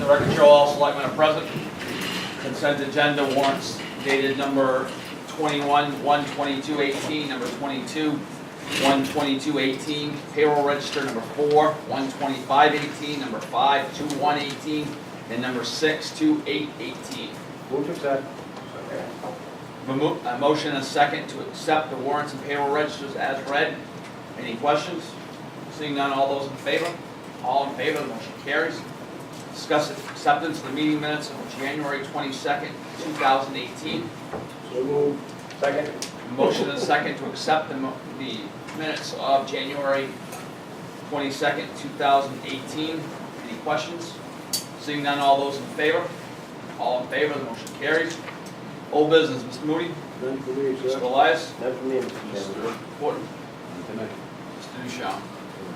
the record show all selectmen are present. Consent agenda warrants dated number 21/1/22/18, number 22/1/22/18, payroll register number 4/1/25/18, number 5/2/1/18, and number 6/2/8/18. Move to accept. A motion and a second to accept the warrants and payroll registers as read. Any questions? Seeing none, all those in favor? All in favor, the motion carries. Discuss acceptance of the meeting minutes of January 22nd, 2018. So move. Second. Motion and a second to accept the minutes of January 22nd, 2018. Any questions? Seeing none, all those in favor? All in favor, the motion carries. Old business, Mr. Moody? None for me, Mr. sir. Elias? None for me, Mr. Mr. Chairman. Horton? Mr. Duchamp?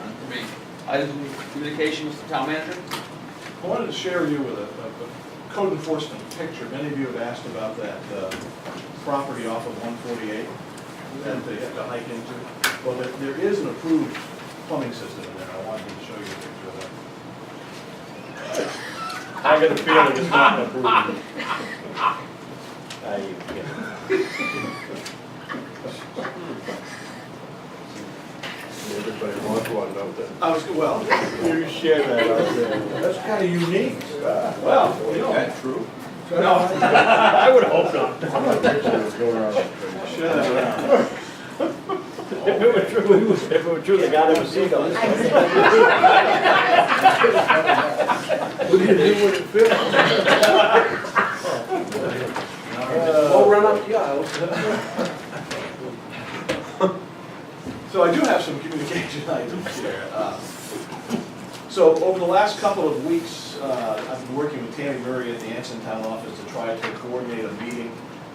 None for me. Items of communication, Mr. Town Manager? I wanted to share with you with a code enforcement picture. Many of you have asked about that property off of 148 that they have to hike into. Well, there is an approved plumbing system in there. I wanted to show you a picture of that. I got a feeling it's not approved. You kidding. Everybody wants one, don't they? Well, You share that out there. that's kind of unique. Well, you know. That's true. No. I would hope not. I'm not picturing it going around. Share that around. If it were true, the guy that was seeing on this. What do you do when it fits? Oh, run up the aisle. So I do have some communication items here. So over the last couple of weeks, I've been working with Tammy Murray at the Anson Town office to try to coordinate a meeting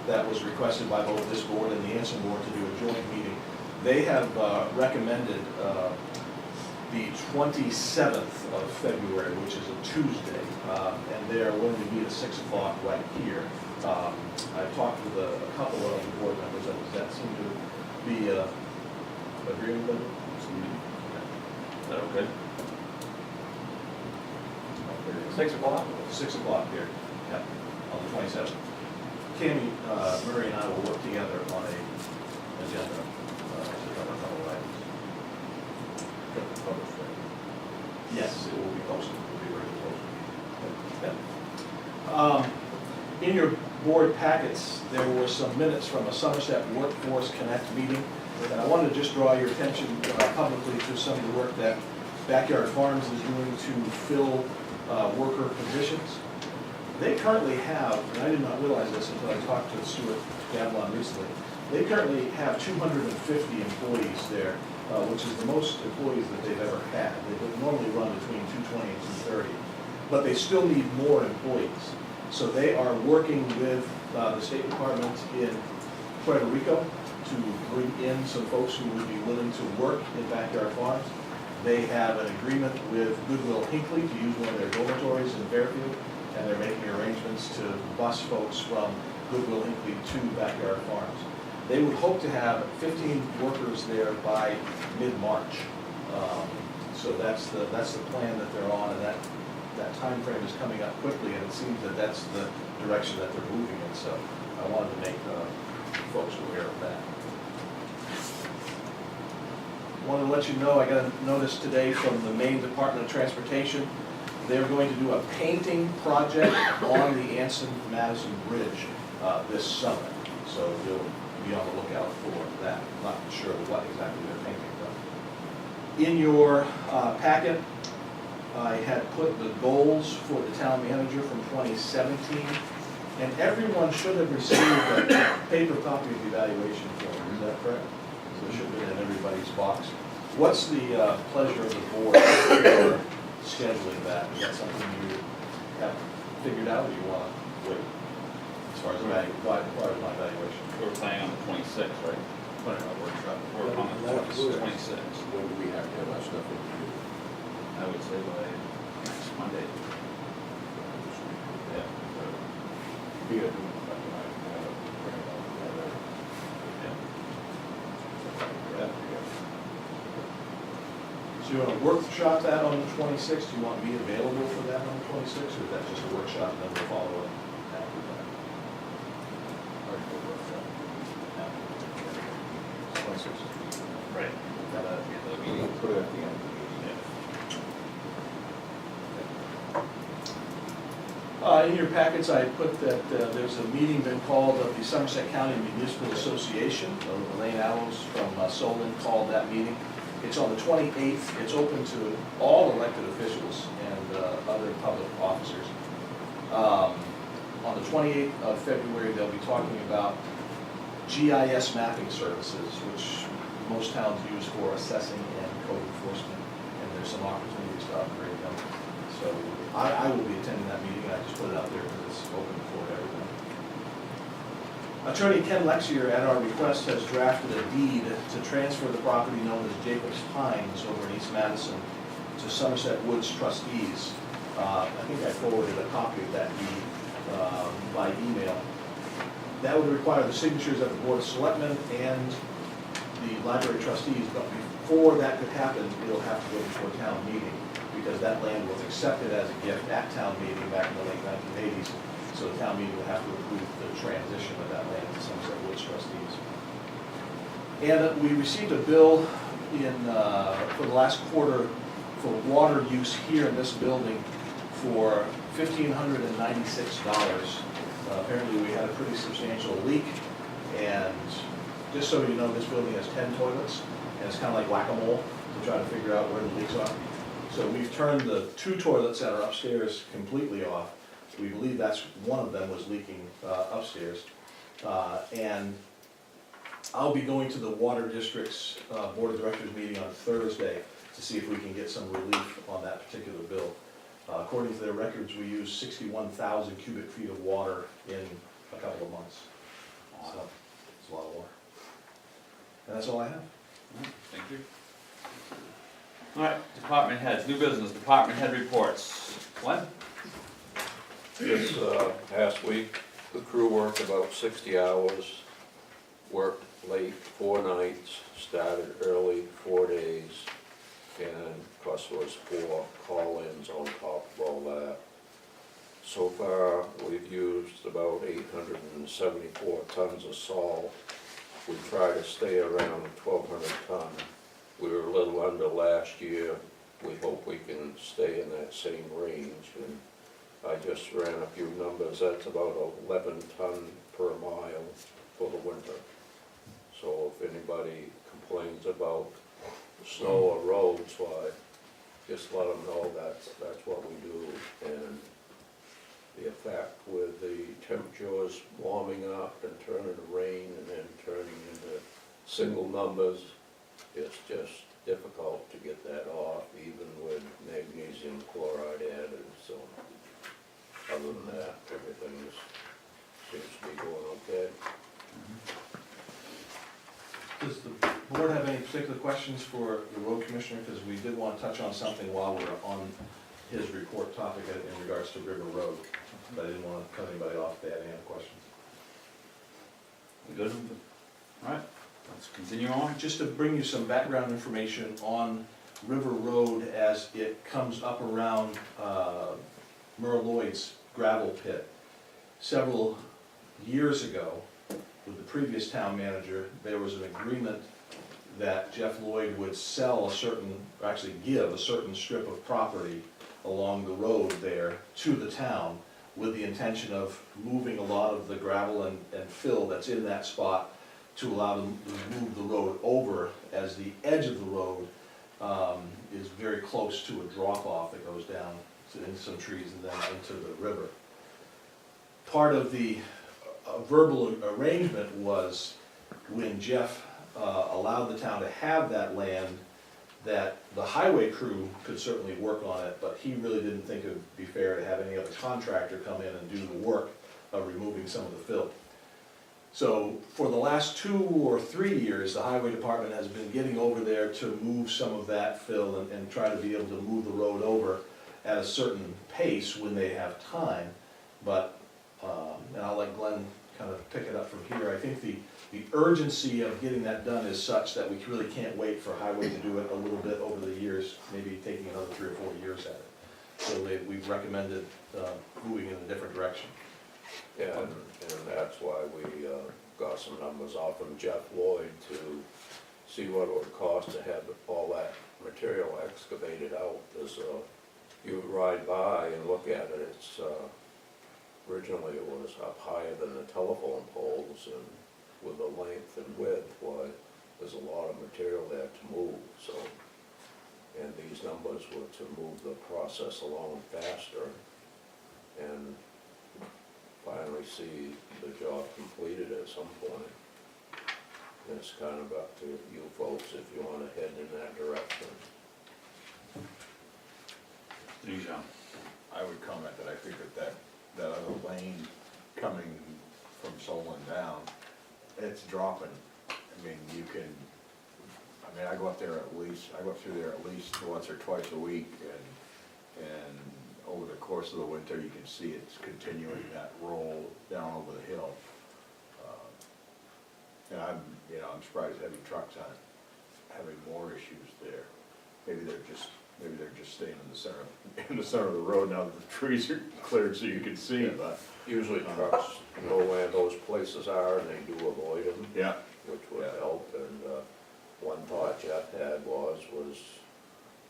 that was requested by both this board and the Anson board to do a joint meeting. They have recommended the 27th of February, which is a Tuesday, and they are willing to meet at 6 o'clock right here. I talked with a couple of the board members, and that seemed to be agreement with it. Is that okay? 6 o'clock? 6 o'clock here, yeah, on the 27th. Tammy Murray and I will work together on a agenda to cover a couple of items. Yes, it will be posted, it will be ready to post. In your board packets, there were some minutes from a Somerset Workforce Connect meeting, and I wanted to just draw your attention publicly to some of the work that Backyard Farms is doing to fill worker positions. They currently have, and I did not realize this until I talked to Stuart Gablon recently, they currently have 250 employees there, which is the most employees that they've ever had. They would normally run between 220 and 230, but they still need more employees. So they are working with the State Department in Puerto Rico to bring in some folks who would be willing to work in Backyard Farms. They have an agreement with Goodwill Hinckley to use one of their dormitories in Fairfield, and they're making arrangements to bus folks from Goodwill Hinckley to Backyard Farms. They would hope to have 15 workers there by mid-March. So that's the plan that they're on, and that time frame is coming up quickly, and it seems that that's the direction that they're moving in. So I wanted to make folks aware of that. Wanted to let you know, I got a notice today from the Maine Department of Transportation. They're going to do a painting project on the Anson-Madison Bridge this summer. So you'll be on the lookout for that. Not sure what exactly they're painting, but in your packet, I had put the goals for the town manager from 2017, and everyone should have received a paper copy of the evaluation form. Is that correct? So it should be in everybody's box. What's the pleasure of the board for scheduling that? Is that something you have figured out, or you want to wait as far as my evaluation? We're planning on the 26th, right? Put it on a workshop. We're on the 26th. When do we have to have our stuff in here? I would say by next Monday. Yeah. Be a- So Do you want to workshop that on the 26th? Do you want me available for that on the 26th, or is that just a workshop and then we'll follow up after that? Right. That at the end of the meeting. Put it at the end of the meeting. In your packets, I put that there's a meeting been called of the Somerset County Municipal Association. Elaine Allows from Solon called that meeting. It's on the 28th. It's open to all elected officials and other public officers. On the 28th of February, they'll be talking about GIS mapping services, which most towns use for assessing and code enforcement, and there's some opportunities to upgrade them. So I will be attending that meeting. I just put it out there because it's open for everyone. Attorney Ken Lexier, at our request, has drafted a deed to transfer the property known as Jacobs Pines over in East Madison to Somerset Woods trustees. I think I forwarded a copy of that deed by email. That would require the signatures of the Board of Selectmen and the library trustees, but before that could happen, it'll have to go before town meeting, because that land was accepted as a gift at town meeting back in the late 1980s. So the town meeting will have to approve the transition of that land to Somerset Woods trustees. And we received a bill for the last quarter for water use here in this building for $1,596. Apparently we had a pretty substantial leak, and just so you know, this building has 10 toilets, and it's kind of like whack-a-mole to try to figure out where the leaks are. So we've turned the 2 toilets that are upstairs completely off. We believe that's one of them was leaking upstairs. And I'll be going to the Water District's Board of Directors meeting on Thursday to see if we can get some relief on that particular bill. According to their records, we used 61,000 cubic feet of water in a couple of months. So it's a lot of water. And that's all I have. Thank you. All right, department heads, new business, department head reports. Glenn? This past week, the crew worked about 60 hours, worked late 4 nights, started early 4 days, and plus was 4 call-ins on top of all that. So far, we've used about 874 tons of salt. We try to stay around 1,200 ton. We were a little under last year. We hope we can stay in that same range. And I just ran a few numbers. That's about 11 ton per mile for the winter. So if anybody complains about snow or roads, why, just let them know that's what we do. And the effect with the temperatures warming up and turning to rain and then turning into single numbers, it's just difficult to get that off, even with magnesium chloride added. So other than that, everything seems to be going okay. Does the board have any particular questions for the road commissioner? Because we did want to touch on something while we're on his report topic in regards to River Road. But I didn't want to cut anybody off if they had any other questions. We good? All right, let's continue on. Just to bring you some background information on River Road as it comes up around Merle Lloyd's gravel pit. Several years ago, with the previous town manager, there was an agreement that Jeff Lloyd would sell a certain, or actually give a certain strip of property along the road there to the town, with the intention of moving a lot of the gravel and fill that's in that spot to allow them to move the road over, as the edge of the road is very close to a drop-off that goes down into some trees and then into the river. Part of the verbal arrangement was, when Jeff allowed the town to have that land, that the highway crew could certainly work on it, but he really didn't think it would be fair to have any other contractor come in and do the work of removing some of the fill. So for the last 2 or 3 years, the highway department has been getting over there to move some of that fill and try to be able to move the road over at a certain pace when they have time. But, and I'll let Glenn kind of pick it up from here. I think the urgency of getting that done is such that we really can't wait for highway to do it a little bit over the years, maybe taking another 3 or 4 years at it. So we've recommended moving in a different direction. Yeah, and that's why we got some numbers off from Jeff Lloyd to see what it would cost to have all that material excavated out. There's you ride by and look at it, it's, originally it was up higher than the telephone poles, and with the length and width, why, there's a lot of material there to move, so. And these numbers were to move the process along faster and finally see the job completed at some point. And it's kind of up to you folks if you wanna head in that direction. I would comment that I think that other lane coming from Solon down, it's dropping. I mean, I go up through there at least once or twice a week, and over the course of the winter, you can see it's continuing that roll down over the hill. And I'm surprised heavy trucks aren't having more issues there. Maybe they're just staying in the center of the road now that the trees are cleared so you can see, but. Usually trucks know where those places are and they do avoid them. Yeah. Which would help, and one thought Jeff had was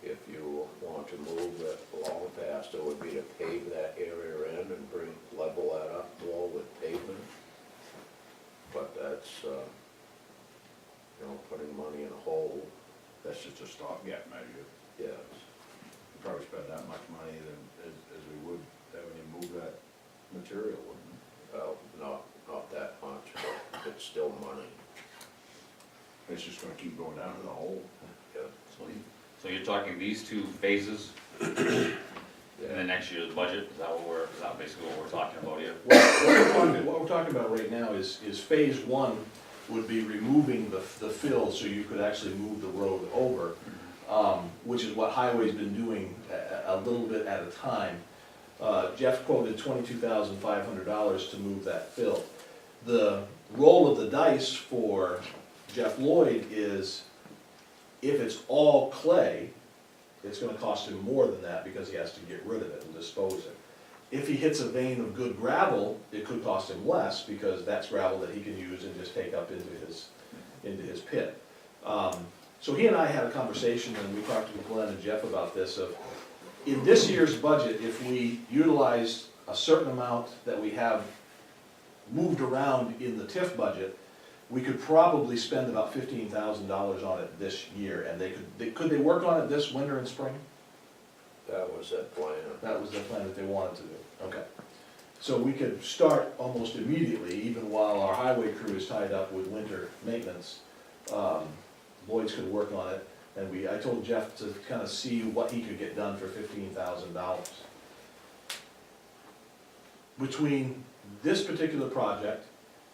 if you want to move it along faster, would be to pave that area in and level that up more with pavement. But that's, putting money in a hole. That's just a stopgap measure. Yes. You probably spend that much money as we would having you move that material, wouldn't you? Well, not that much, but it's still money. It's just gonna keep going down in the hole. Yeah. So you're talking these 2 phases in the next year's budget? Is that basically what we're talking about here? What we're talking about right now is phase 1 would be removing the fill so you could actually move the road over, which is what Highway's been doing a little bit at a time. Jeff quoted $22,500 to move that fill. The roll of the dice for Jeff Lloyd is, if it's all clay, it's gonna cost him more than that because he has to get rid of it and dispose it. If he hits a vein of good gravel, it could cost him less because that's gravel that he can use and just take up into his pit. So he and I had a conversation, and we talked with Glenn and Jeff about this, in this year's budget, if we utilized a certain amount that we have moved around in the TIF budget, we could probably spend about $15,000 on it this year, and could they work on it this winter and spring? That was that plan. That was the plan that they wanted to do, okay. So we could start almost immediately, even while our highway crew is tied up with winter maintenance. Lloyd's could work on it, and I told Jeff to kind of see what he could get done for $15,000. Between this particular project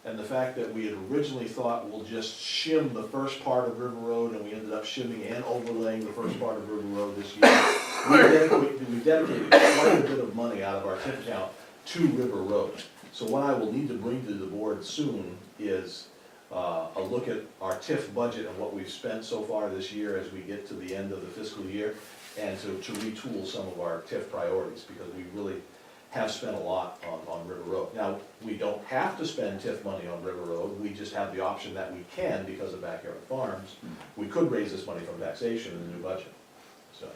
and the fact that we had originally thought we'll just shim the first part of River Road, and we ended up shimming and overlaying the first part of River Road this year, we dedicated quite a bit of money out of our TIF account to River Road. So what I will need to bring to the board soon is a look at our TIF budget and what we've spent so far this year as we get to the end of the fiscal year, and to retool some of our TIF priorities, because we really have spent a lot on River Road. Now, we don't have to spend TIF money on River Road, we just have the option that we can because of Backyard Farms. We could raise this money from taxation in the new budget. So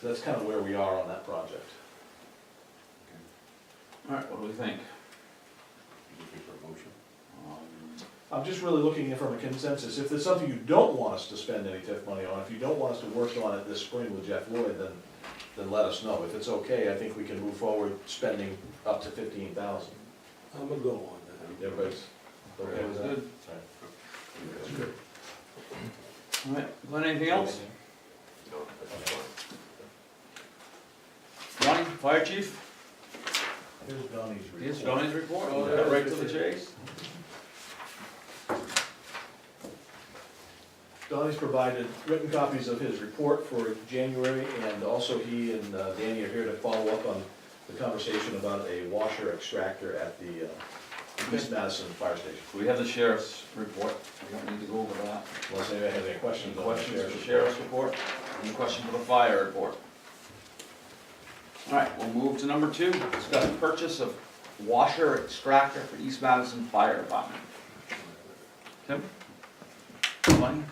that's kind of where we are on that project. All right, what do we think? Looking for a motion? I'm just really looking from a consensus. If there's something you don't want us to spend any TIF money on, if you don't want us to work on it this spring with Jeff Lloyd, then let us know. If it's okay, I think we can move forward spending up to $15,000. I'm gonna go on that. Everybody's okay with that? Good. That's good. All right, Glenn, anything else? No, that's fine. Ronnie, Fire Chief? Here's Donnie's report. Here's Donnie's report, oh, yeah, right to the chase. Donnie's provided written copies of his report for January, and also he and Danny are here to follow up on the conversation about a washer extractor at the East Madison Fire Station. We have the sheriff's report, we don't need to go over that. Unless anybody has any questions on the Questions for the sheriff's sheriff's report? Any question for the fire report? All right, we'll move to number 2, discuss purchase of washer extractor for East Madison Fire Department. Tim? Money?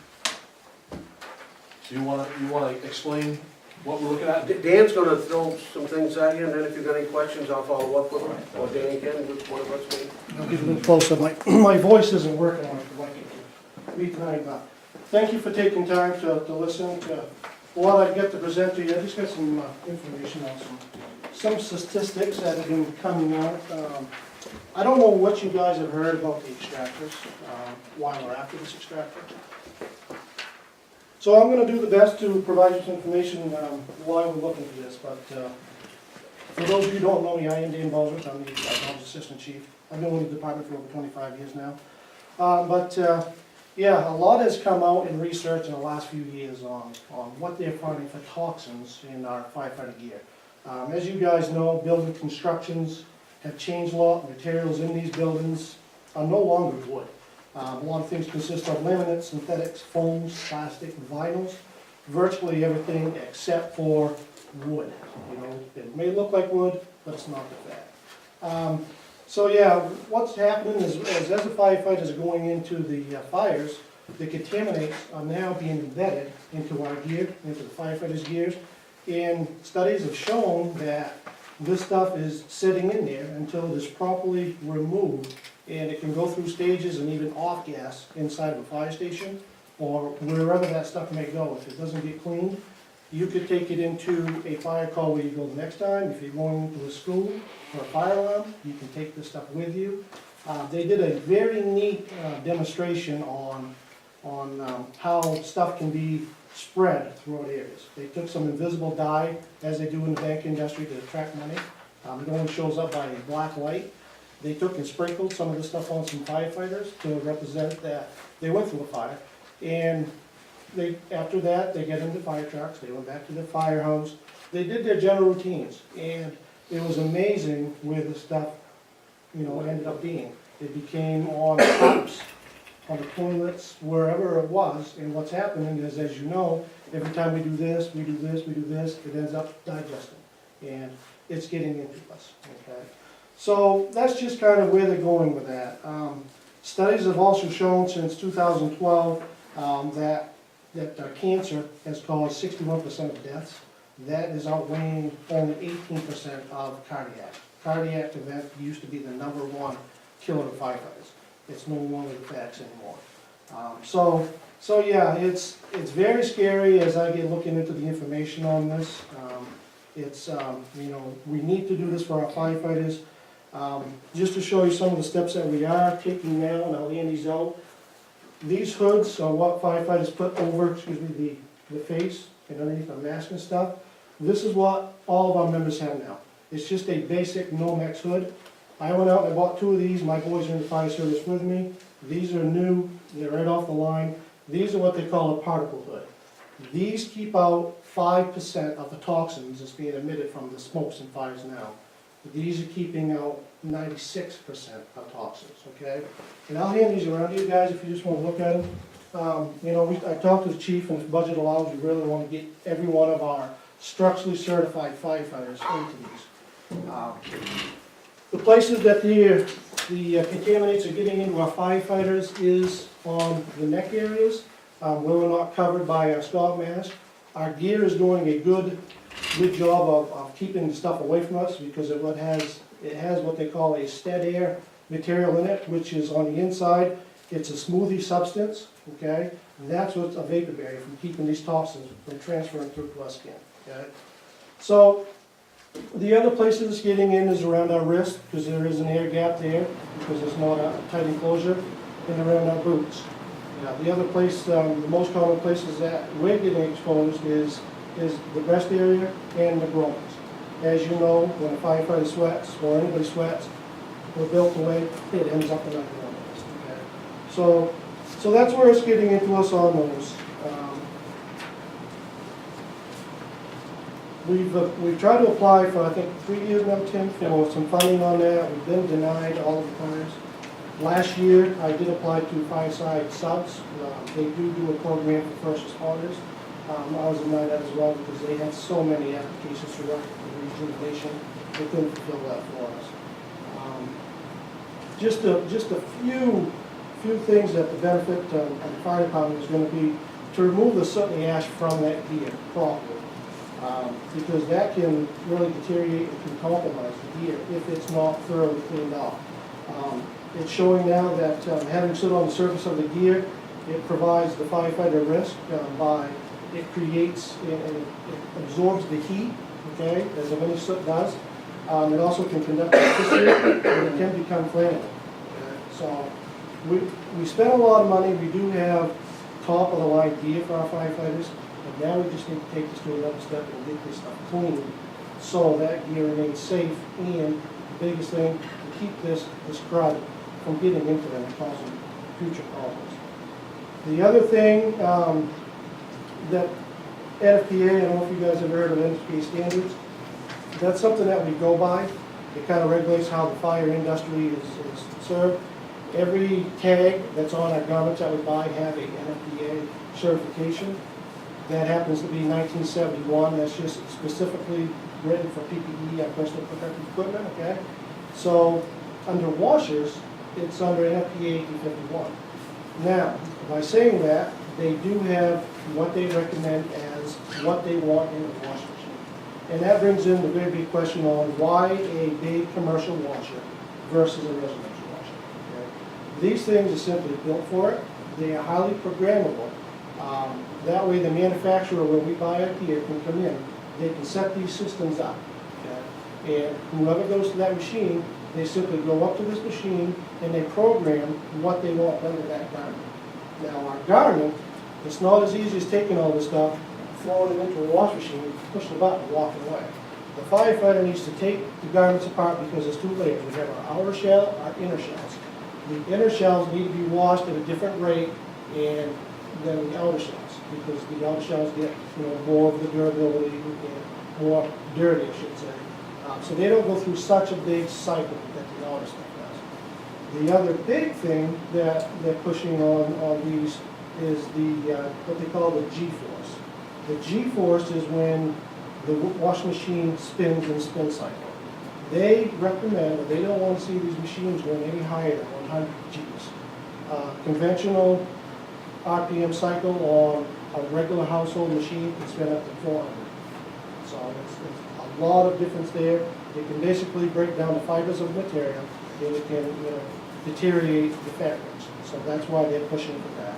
So you wanna explain what we're looking at? Dan's gonna throw some things at you, and then if you've got any questions, I'll follow up with them. Or Dan can, which one of us can. I'll get a little closer. My voice isn't working like it to be tonight, but thank you for taking time to listen to what I get to present to you. I just got some information on some statistics that have been coming out. I don't know what you guys have heard about the extractors, while we're after this extractor. So I'm gonna do the best to provide you some information why we're looking for this, but for those of you who don't know me, I am Dan Bosworth. I'm the Assistant Chief. I've been with the department for over 25 years now. Yeah, a lot has come out in research in the last few years on what they're finding for toxins in our firefighter gear. As you guys know, building constructions have changed a lot. Materials in these buildings are no longer wood. A lot of things consist of laminates, synthetics, foams, plastic, vinyls, virtually everything except for wood. You know, it may look like wood, but it's not the fact. So yeah, what's happening is as the firefighters are going into the fires, the contaminants are now being embedded into our gear, into the firefighters' gears. And studies have shown that this stuff is sitting in there until it is properly removed, and it can go through stages and even off gas inside of a fire station or wherever that stuff may go. If it doesn't get cleaned, you could take it into a fire call where you go the next time. If you're going into a school or a fire alarm, you can take this stuff with you. They did a very neat demonstration on how stuff can be spread throughout areas. They took some invisible dye, as they do in the bank industry, to attract money. It only shows up by a black light. They took and sprinkled some of this stuff on some firefighters to represent that they went through a fire. And after that, they get into fire trucks, they went back to the firehouse. They did their general routines, and it was amazing where the stuff, ended up being. It became on cups, on the toilets, wherever it was. And what's happening is, as you know, every time we do this, we do this, we do this, it ends up digesting. And it's getting into us, okay? So that's just kind of where they're going with that. Studies have also shown since 2012 that cancer has caused 61% of deaths. That is outweighing only 18% of cardiac. Cardiac event used to be the #1 killer of firefighters. It's no longer the facts anymore. So yeah, it's very scary as I get looking into the information on this. We need to do this for our firefighters. Just to show you some of the steps that we are taking now, and I'll hand these out. These hoods are what firefighters put over, the face and underneath the mask and stuff. This is what all of our members have now. It's just a basic Nomex hood. I went out and I bought 2 of these. My boys are in the fire service with me. These are new. They're right off the line. These are what they call a particle hood. These keep out 5% of the toxins that's being emitted from the smokes and fires now. These are keeping out 96% of toxins, okay? And I'll hand these around to you guys if you just want to look at them. I talked to the chief, and if budget allows, we really want to get every one of our structurally certified firefighters into these. The places that the contaminants are getting into our firefighters is on the neck areas, where we're not covered by our scalp mask. Our gear is doing a good job of keeping the stuff away from us, because it has what they call a stead air material in it, which is on the inside. It's a smoothie substance, okay? And that's what's a vapor barrier from keeping these toxins from transferring through to our skin, okay? So the other places it's getting in is around our wrist, because there is an air gap there, because there's not a tight enclosure, and around our boots. The other place, the most common places that we're getting exposed is the breast area and the groins. As you know, when a firefighter sweats, or anybody sweats, we're built away, it ends up in our groins. Okay? So that's where it's getting into us on those. We've tried to apply for, I think, 3 years now, Tim, for some funding on that. We've been denied all of the times. Last year, I did apply to Fireside Subs. They do a program for first responders. I was in that as well because they had so many applications throughout the region of the nation. They couldn't fulfill that for us. Just a few things that the benefit of the fire department is going to be to remove the soot and the ash from that gear properly. Because that can really deteriorate and can compromise the gear if it's not thoroughly cleaned off. It's showing now that having soot on the surface of the gear, it provides the firefighter risk by it creates and it absorbs the heat, okay, as any soot does. It also can conduct electricity and it can become flammable. Okay? So we spend a lot of money. We do have top of the line gear for our firefighters, but now we just need to take this to another step and get this stuff clean so that gear remains safe, and the biggest thing, to keep this crud from getting into them and causing future problems. The other thing that NFPA, I don't know if you guys have heard of NFPA standards, that's something that we go by. It kind of regulates how the fire industry is served. Every tag that's on our garments that we buy have a NFPA certification. That happens to be 1971. That's just specifically written for PPE, our personal protective equipment, okay? So under washers, it's under NFPA 1851. Now, by saying that, they do have what they recommend as what they want in a washing machine. And that brings in the very big question on why a big commercial washer versus a residential washer. Okay? These things are simply built for it. They are highly programmable. That way the manufacturer, when we buy it here, can come in. They can set these systems up. Okay? And whoever goes to that machine, they simply go up to this machine and they program what they want done to that garment. Now our garment, it's not as easy as taking all this stuff, throwing it into a wash machine, pushing the button, and walking away. The firefighter needs to take the garments apart because there's two layers. We have our outer shell, our inner shells. The inner shells need to be washed at a different rate than the outer shells, because the outer shells get more of the durability and more dirty, I should say. So they don't go through such a big cycle that the outer stuff does. The other big thing that they're pushing on these is what they call the G-force. The G-force is when the washing machine spins in a spin cycle. They recommend, or they don't want to see these machines going any higher than 100 Gs. Conventional RPM cycle on a regular household machine can spin up to 400. So it's a lot of difference there. It can basically break down the fibers of material, and it can deteriorate the fabrics. So that's why they're pushing for that.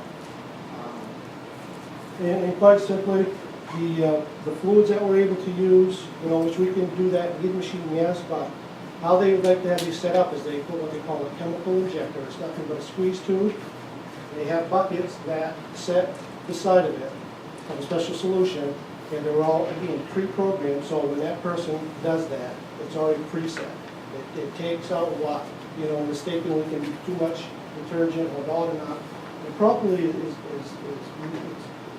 And quite simply, the fluids that we're able to use, which we can do that in the machine, yes, but how they would like to have these set up is they put what they call a chemical injector. It's nothing but a squeeze tube. They have buckets that set beside of it of a special solution, and they're all, again, pre-programmed, so when that person does that, it's already preset. It takes out what, mistakenly can be too much detergent or not enough. It properly is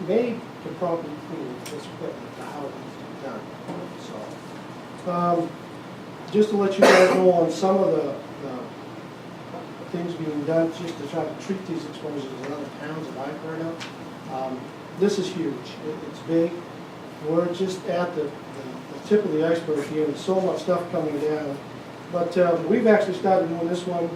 made to properly clean this equipment to how it needs to be done. So, just to let you guys know on some of the things being done just to try to treat these exposures in other towns that I've heard of. This is huge. It's big. We're just at the tip of the iceberg here. There's so much stuff coming down. But we've actually started doing this one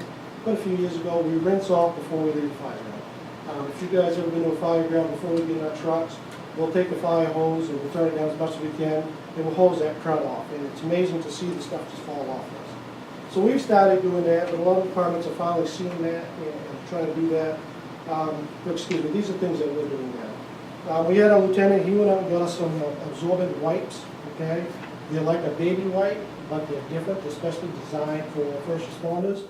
quite a few years ago. We rinse off before we leave the fire ground. If you guys ever been to a fire ground before we get in our trucks, we'll take a fire hose and we'll turn it down as much as we can, and we'll hose that crud off. And it's amazing to see the stuff just fall off us. So we've started doing that, but a lot of departments are finally seeing that and trying to do that. Excuse me, these are things that we're doing now. We had a lieutenant, he went out and got us some absorbent wipes, okay? They're like a baby wipe, but they're different, they're specially designed for first responders.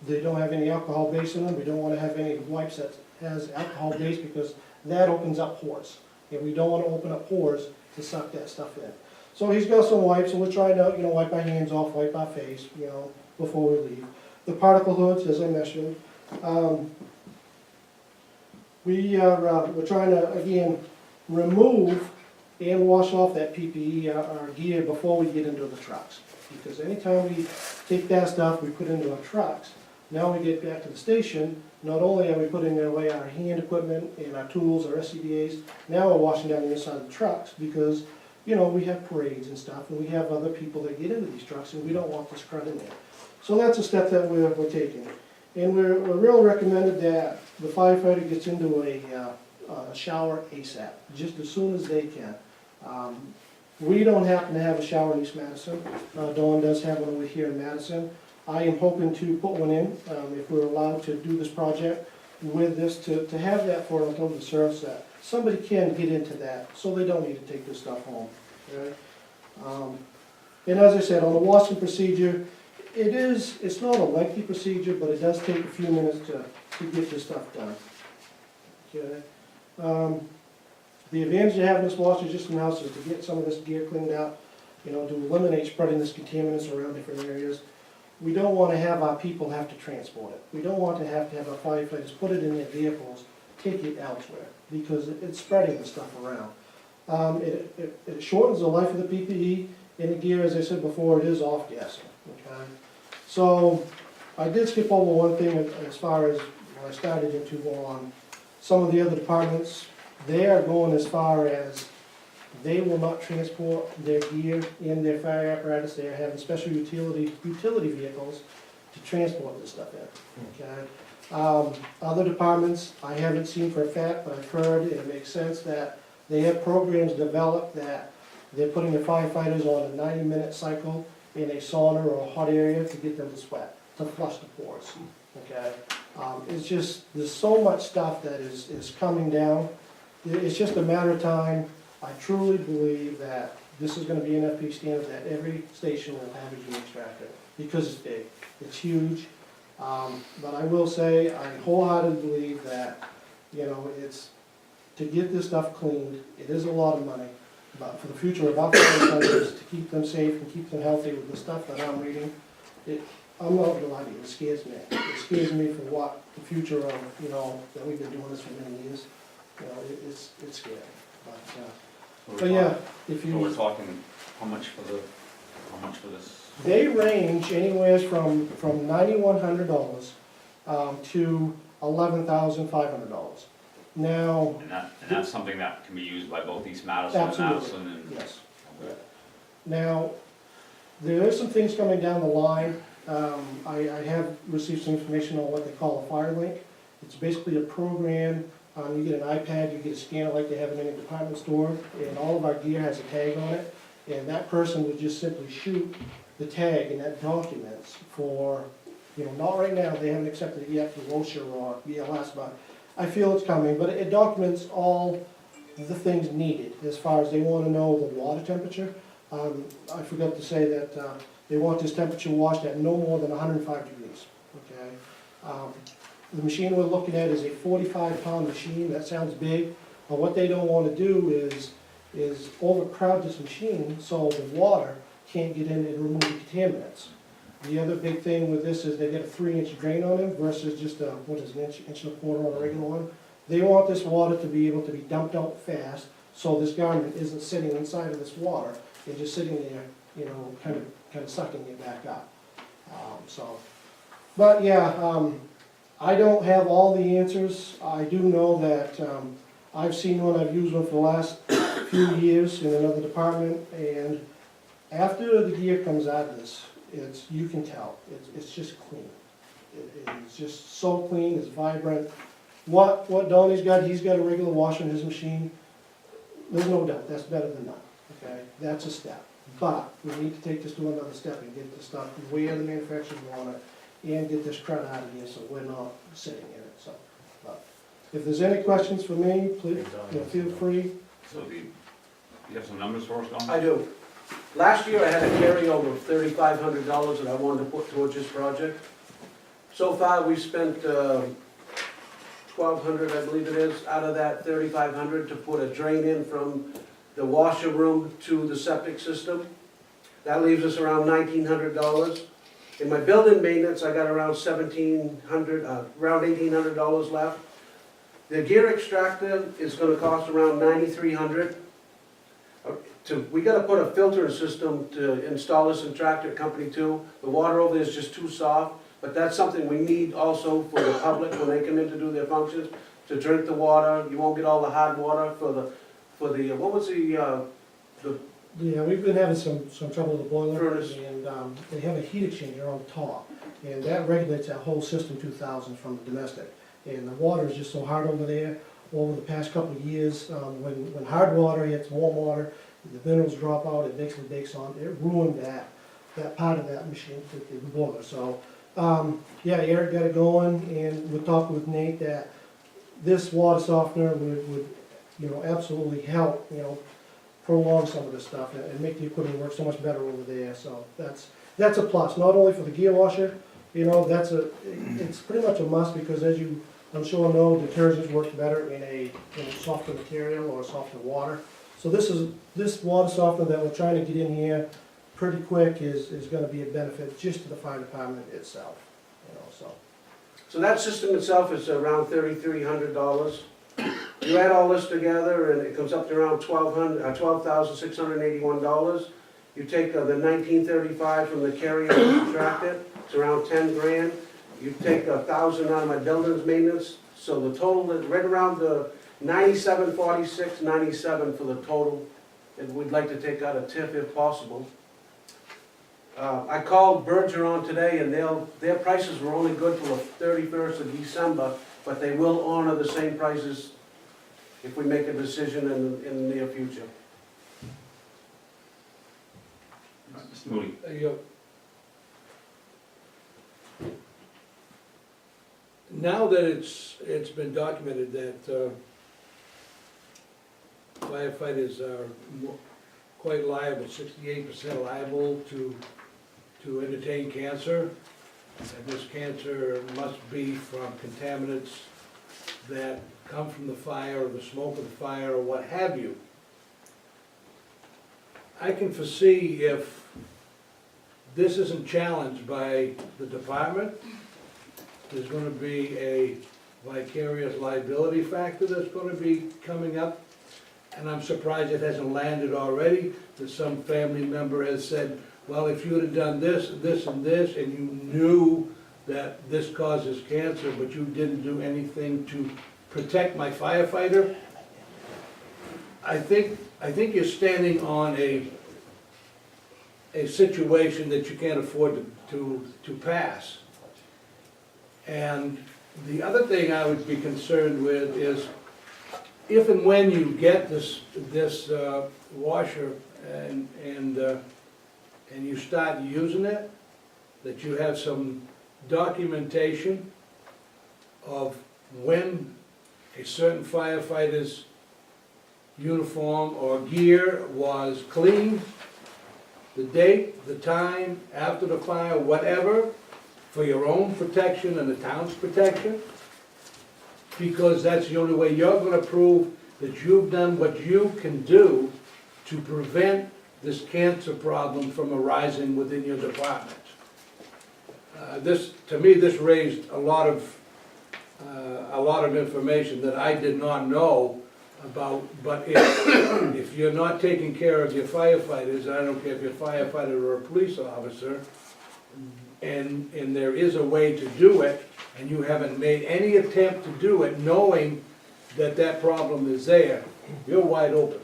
They don't have any alcohol base in them. We don't want to have any wipes that has alcohol base because that opens up pores. And we don't want to open up pores to suck that stuff in. So he's got some wipes, and we're trying to, wipe our hands off, wipe our face, before we leave. The particle hoods, as I mentioned. We're trying to, again, remove and wash off that PPE, our gear, before we get into the trucks. Because anytime we take that stuff, we put into our trucks, Now we get back to the station, not only are we putting away our hand equipment and our tools, our SCBA's, now we're washing down the inside of the trucks because, you know, we have parades and stuff, and we have other people that get into these trucks, and we don't want this crud in there. So that's a step that we're taking. And we're really recommended that the firefighter gets into a shower ASAP, just as soon as they can. We don't happen to have a shower in East Madison. Dawn does have one over here in Madison. I am hoping to put one in, if we're allowed to do this project with this, to have that for until the service that somebody can get into that, so they don't need to take this stuff home. Okay? And as I said, on the washing procedure, it's not a lengthy procedure, but it does take a few minutes to get this stuff done. Okay? The advantage of having this washer just in the house is to get some of this gear cleaned out, you know, to eliminate spreading this contaminants around different areas. We don't want to have our people have to transport it. We don't want to have our firefighters put it in their vehicles, take it elsewhere, because it's spreading the stuff around. It shortens the life of the PPE, and the gear, as I said before, it is off-gassing, okay? So, I did skip over one thing as far as when I started into on some of the other departments. They are going as far as they will not transport their gear in their fire apparatus. They are having special utility vehicles to transport this stuff in, okay? Other departments, I haven't seen for a fact, but I've heard, and it makes sense that they have programs developed that they're putting the firefighters on a 90-minute cycle in a sauna or a hot area to get them to sweat, to flush the pores, okay? It's just, there's so much stuff that is coming down. It's just a matter of time. I truly believe that this is gonna be an FP standard, that every station will have a heat extractor, because it's big, it's huge. But I will say, I wholeheartedly believe that, you know, it's, to get this stuff cleaned, it is a lot of money, but for the future of our firefighters, to keep them safe and keep them healthy with the stuff that I'm reading, I'm not gonna lie to you, it scares me. It scares me for what the future of, you know, that we've been doing this for many years, you know, it's scary. But yeah, if So we're you, talking, how much for this? they range anywhere from $9,100 to $11,500. Now, And that's something that can be used by both East Madison and absolutely, Madison and. yes. Now, there are some things coming down the line. I have received some information on what they call a Firelink. It's basically a program. You get an iPad, you get a scanner like they have in any department store, and all of our gear has a tag on it. And that person would just simply shoot the tag, and that documents for, you know, not right now, they haven't accepted it yet for OSHA or BLS, but I feel it's coming. But it documents all the things needed as far as they want to know the water temperature. I forgot to say that they want this temperature washed at no more than 105 degrees, okay? The machine we're looking at is a 45-pound machine. That sounds big, but what they don't want to do is overcrowd this machine so the water can't get in and remove the contaminants. The other big thing with this is they get a 3-inch drain on them versus just a, what is an inch and a quarter on a regular one. They want this water to be able to be dumped out fast, so this garment isn't sitting inside of this water and just sitting there, you know, kind of sucking it back up. But yeah, I don't have all the answers. I do know that I've seen one, I've used one for the last few years in another department, and after the gear comes out of this, you can tell, it's just clean. It's just so clean, it's vibrant. What Donnie's got, he's got a regular washer in his machine. There's no doubt, that's better than none, okay? That's a step. But we need to take this to another step and get this stuff where the manufacturers want it, and get this crud out of here so we're not sitting in it, so. But if there's any questions for me, please, you know, feel free. So you have some numbers for us, Don? I do. Last year I had a carryover of $3,500 that I wanted to put towards this project. So far, we spent $1,200, I believe it is, out of that $3,500 to put a drain in from the washer room to the septic system. That leaves us around $1,900. In my building maintenance, I got around $1,800 left. The gear extractor is gonna cost around $9,300. We gotta put a filtering system to install this in Tractor Company too. The water over there is just too soft, But that's something we need also for the public when they come in to do their functions, to drink the water. You won't get all the hard water for the, what was the, Yeah, we've been having some trouble with the boiler, Furnace. and they have a heat exchanger on top, and that regulates that whole system 2000 from the domestic. And the water is just so hard over there. Over the past couple of years, when hard water hits warm water, the minerals drop out, it basically bakes on, it ruined that part of that machine, the boiler. So, yeah, Eric got it going, and we talked with Nate that this water softener would, you know, absolutely help, you know, prolong some of this stuff and make the equipment work so much better over there. So that's a plus, not only for the gear washer, you know, it's pretty much a must, because as you, I'm sure know, detergents work better in a softer material or softer water. So this water softener that we're trying to get in here pretty quick is gonna be a benefit just to the fire department itself, you know, so. so that system itself is around $3,300. You add all this together and it comes up to around $12,681. You take the 1935 from the carrier and subtract it, it's around 10 grand. You take 1,000 out of my buildings maintenance, so the total is right around the 97, 97 for the total. And we'd like to take out a TIF if possible. I called Bergeron today and their prices were only good till the 31st of December, but they will honor the same prices if we make a decision in the near future. Mr. Moody? Now that it's been documented that firefighters are quite liable, 68% liable to entertain cancer, and this cancer must be from contaminants that come from the fire or the smoke of the fire or what have you. I can foresee if this isn't challenged by the department, there's gonna be a vicarious liability factor that's gonna be coming up. And I'm surprised it hasn't landed already, that some family member has said, well, if you would have done this, this, and this, and you knew that this causes cancer, but you didn't do anything to protect my firefighter, I think you're standing on a situation that you can't afford to pass. And the other thing I would be concerned with is, if and when you get this washer and you start using it, that you have some documentation of when a certain firefighter's uniform or gear was cleaned, the date, the time, after the fire, whatever, for your own protection and the town's protection, because that's the only way you're gonna prove that you've done what you can do to prevent this cancer problem from arising within your department. To me, this raised a lot of information that I did not know about, but if you're not taking care of your firefighters, I don't care if you're a firefighter or a police officer, and there is a way to do it, and you haven't made any attempt to do it, knowing that that problem is there, you're wide open.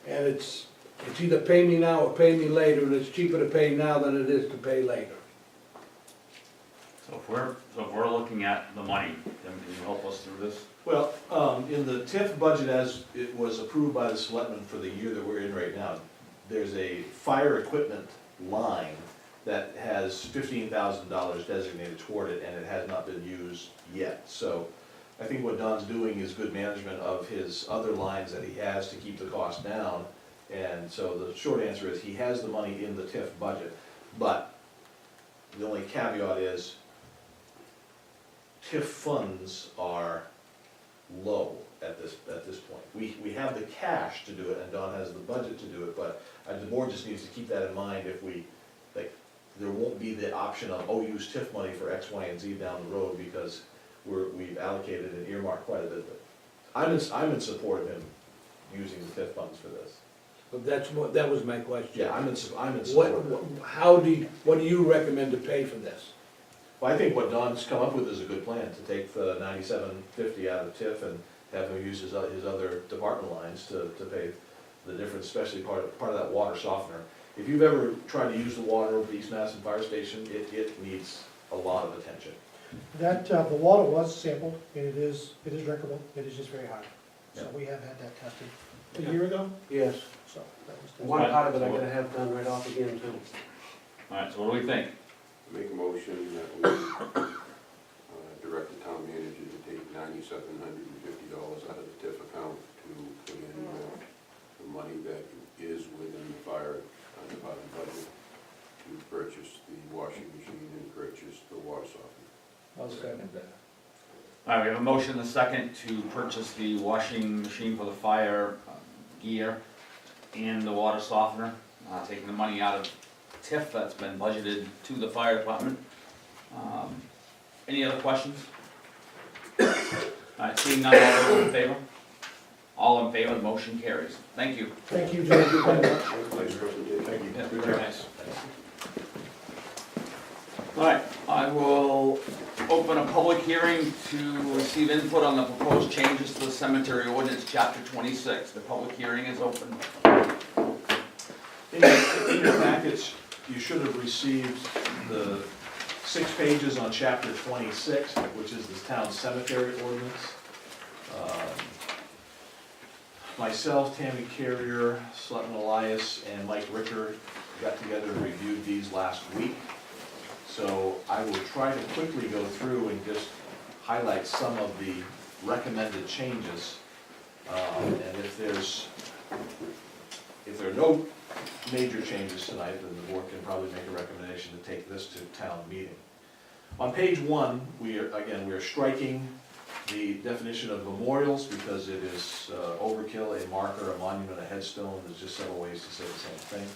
And it's either pay me now or pay me later, and it's cheaper to pay now than it is to pay later. So if we're looking at the money, then can you help us through this? Well, in the TIF budget as it was approved by the selectmen for the year that we're in right now, there's a fire equipment line that has $15,000 designated toward it, and it has not been used yet. So I think what Don's doing is good management of his other lines that he has to keep the cost down. And so the short answer is he has the money in the TIF budget, but the only caveat is TIF funds are low at this point. We have the cash to do it, and Don has the budget to do it, but the board just needs to keep that in mind. If we, like, there won't be the option of, oh, use TIF money for X, Y, and Z down the road, because we've allocated and earmarked quite a bit of it. I'm in support of him using the TIF funds for this. That was my question. Yeah, I'm in What, support of it. what do you recommend to pay for this? Well, I think what Don's come up with is a good plan, to take the 9750 out of TIF and have him use his other department lines to pay the difference, especially part of that water softener. If you've ever tried to use the water over the East Madison Fire Station, it needs a lot of attention. That, the water was sampled, and it is drinkable, it is just very hard. So Yeah. we have had that tested a year ago, Yes, so that was tested. one part of it I'm gonna have done right off again too. All right, so what do we think? Make a motion that we direct the town manager to take $9,750 out of the TIF account to put in the money that is within the fire department budget to purchase the washing machine and purchase the water softener. I'll second that. All right, we have a motion and a second to purchase the washing machine for the fire gear and the water softener, taking the money out of TIF that's been budgeted to the fire department. Any other questions? All right, seeing none, all those in favor? All in favor, the motion carries. Thank you. Thank you, George, very much. Nice presentation. Thank you. Yeah, very nice. All right, I will open a public hearing to receive input on the proposed changes to the cemetery ordinance, chapter 26. The public hearing is open. In your package, you should have received the 6 pages on chapter 26, which is the town cemetery ordinance. Myself, Tammy Carrier, Selectman Elias, and Mike Ricker got together and reviewed these last week. So I will try to quickly go through and just highlight some of the recommended changes. And if there are no major changes tonight, then the board can probably make a recommendation to take this to town meeting. On page 1, we are striking the definition of memorials because it is overkill. A marker, a monument, a headstone, there's just several ways to say the same thing.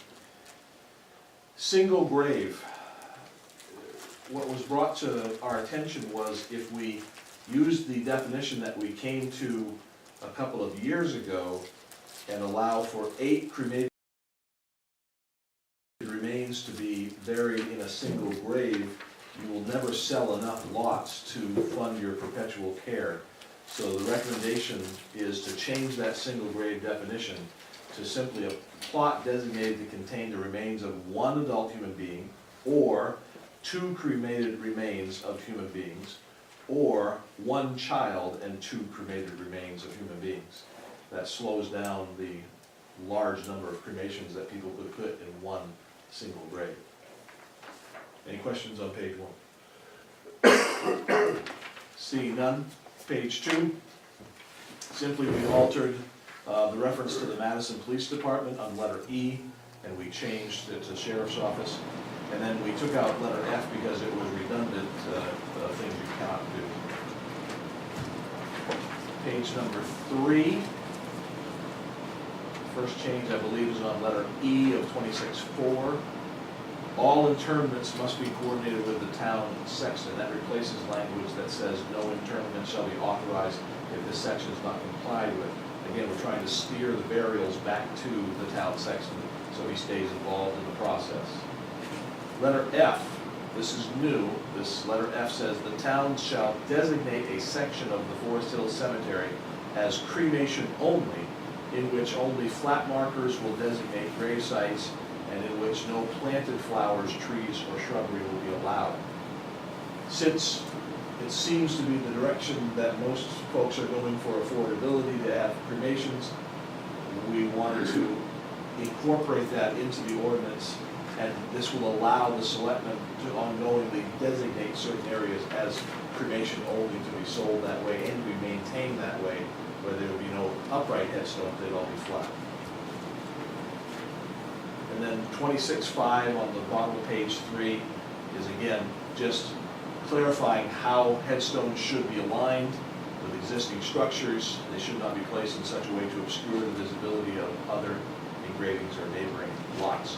Single grave. What was brought to our attention was if we use the definition that we came to a couple of years ago and allow for 8 cremated remains to be buried in a single grave, you will never sell enough lots to fund your perpetual care. So the recommendation is to change that single grave definition to simply a plot designated to contain the remains of one adult human being, or 2 cremated remains of human beings, or 1 child and 2 cremated remains of human beings. That slows down the large number of cremations that people could put in one single grave. Any questions on page 1? Seeing none, page 2. Simply we altered the reference to the Madison Police Department on letter E, and we changed it to Sheriff's Office. And then we took out letter F because it was redundant, things you cannot do. Page number 3. First change, I believe, is on letter E of 26.4. All interments must be coordinated with the town sexton. That replaces language that says no interment shall be authorized if this section is not complied with. Again, we're trying to steer the burials back to the town sexton so he stays involved in the process. Letter F, this is new. This letter F says the town shall designate a section of the Forest Hills Cemetery as cremation only, in which only flat markers will designate grave sites and in which no planted flowers, trees, or shrubbery will be allowed. Since it seems to be the direction that most folks are going for affordability to have cremations, we wanted to incorporate that into the ordinance, and this will allow the selectmen to ongoingly designate certain areas as cremation only to be sold that way and to be maintained that way, where there will be no upright headstones, they'd all be flat. And then 26.5 on the bottom of page 3 is again just clarifying how headstones should be aligned with existing structures. They should not be placed in such a way to obscure the visibility of other engravings or neighboring lots.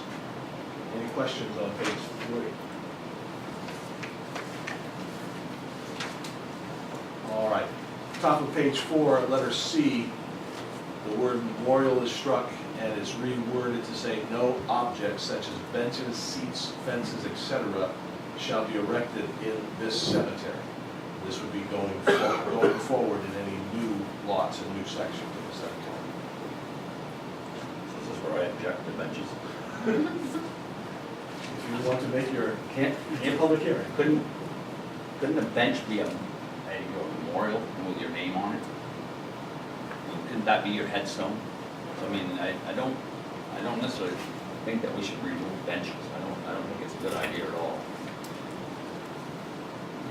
Any questions on page 3? All right, top of page 4, letter C. the word memorial is struck and is reworded to say, no objects such as benches, seats, fences, etc. shall be erected in this cemetery. This would be going forward in any new lots and new sections of the cemetery. This is where I object to benches. If you want to make your Can't, public hearing. couldn't a bench be a memorial with your name on it? Couldn't that be your headstone? So, I mean, I don't necessarily think that we should remove benches. I don't think it's a good idea at all.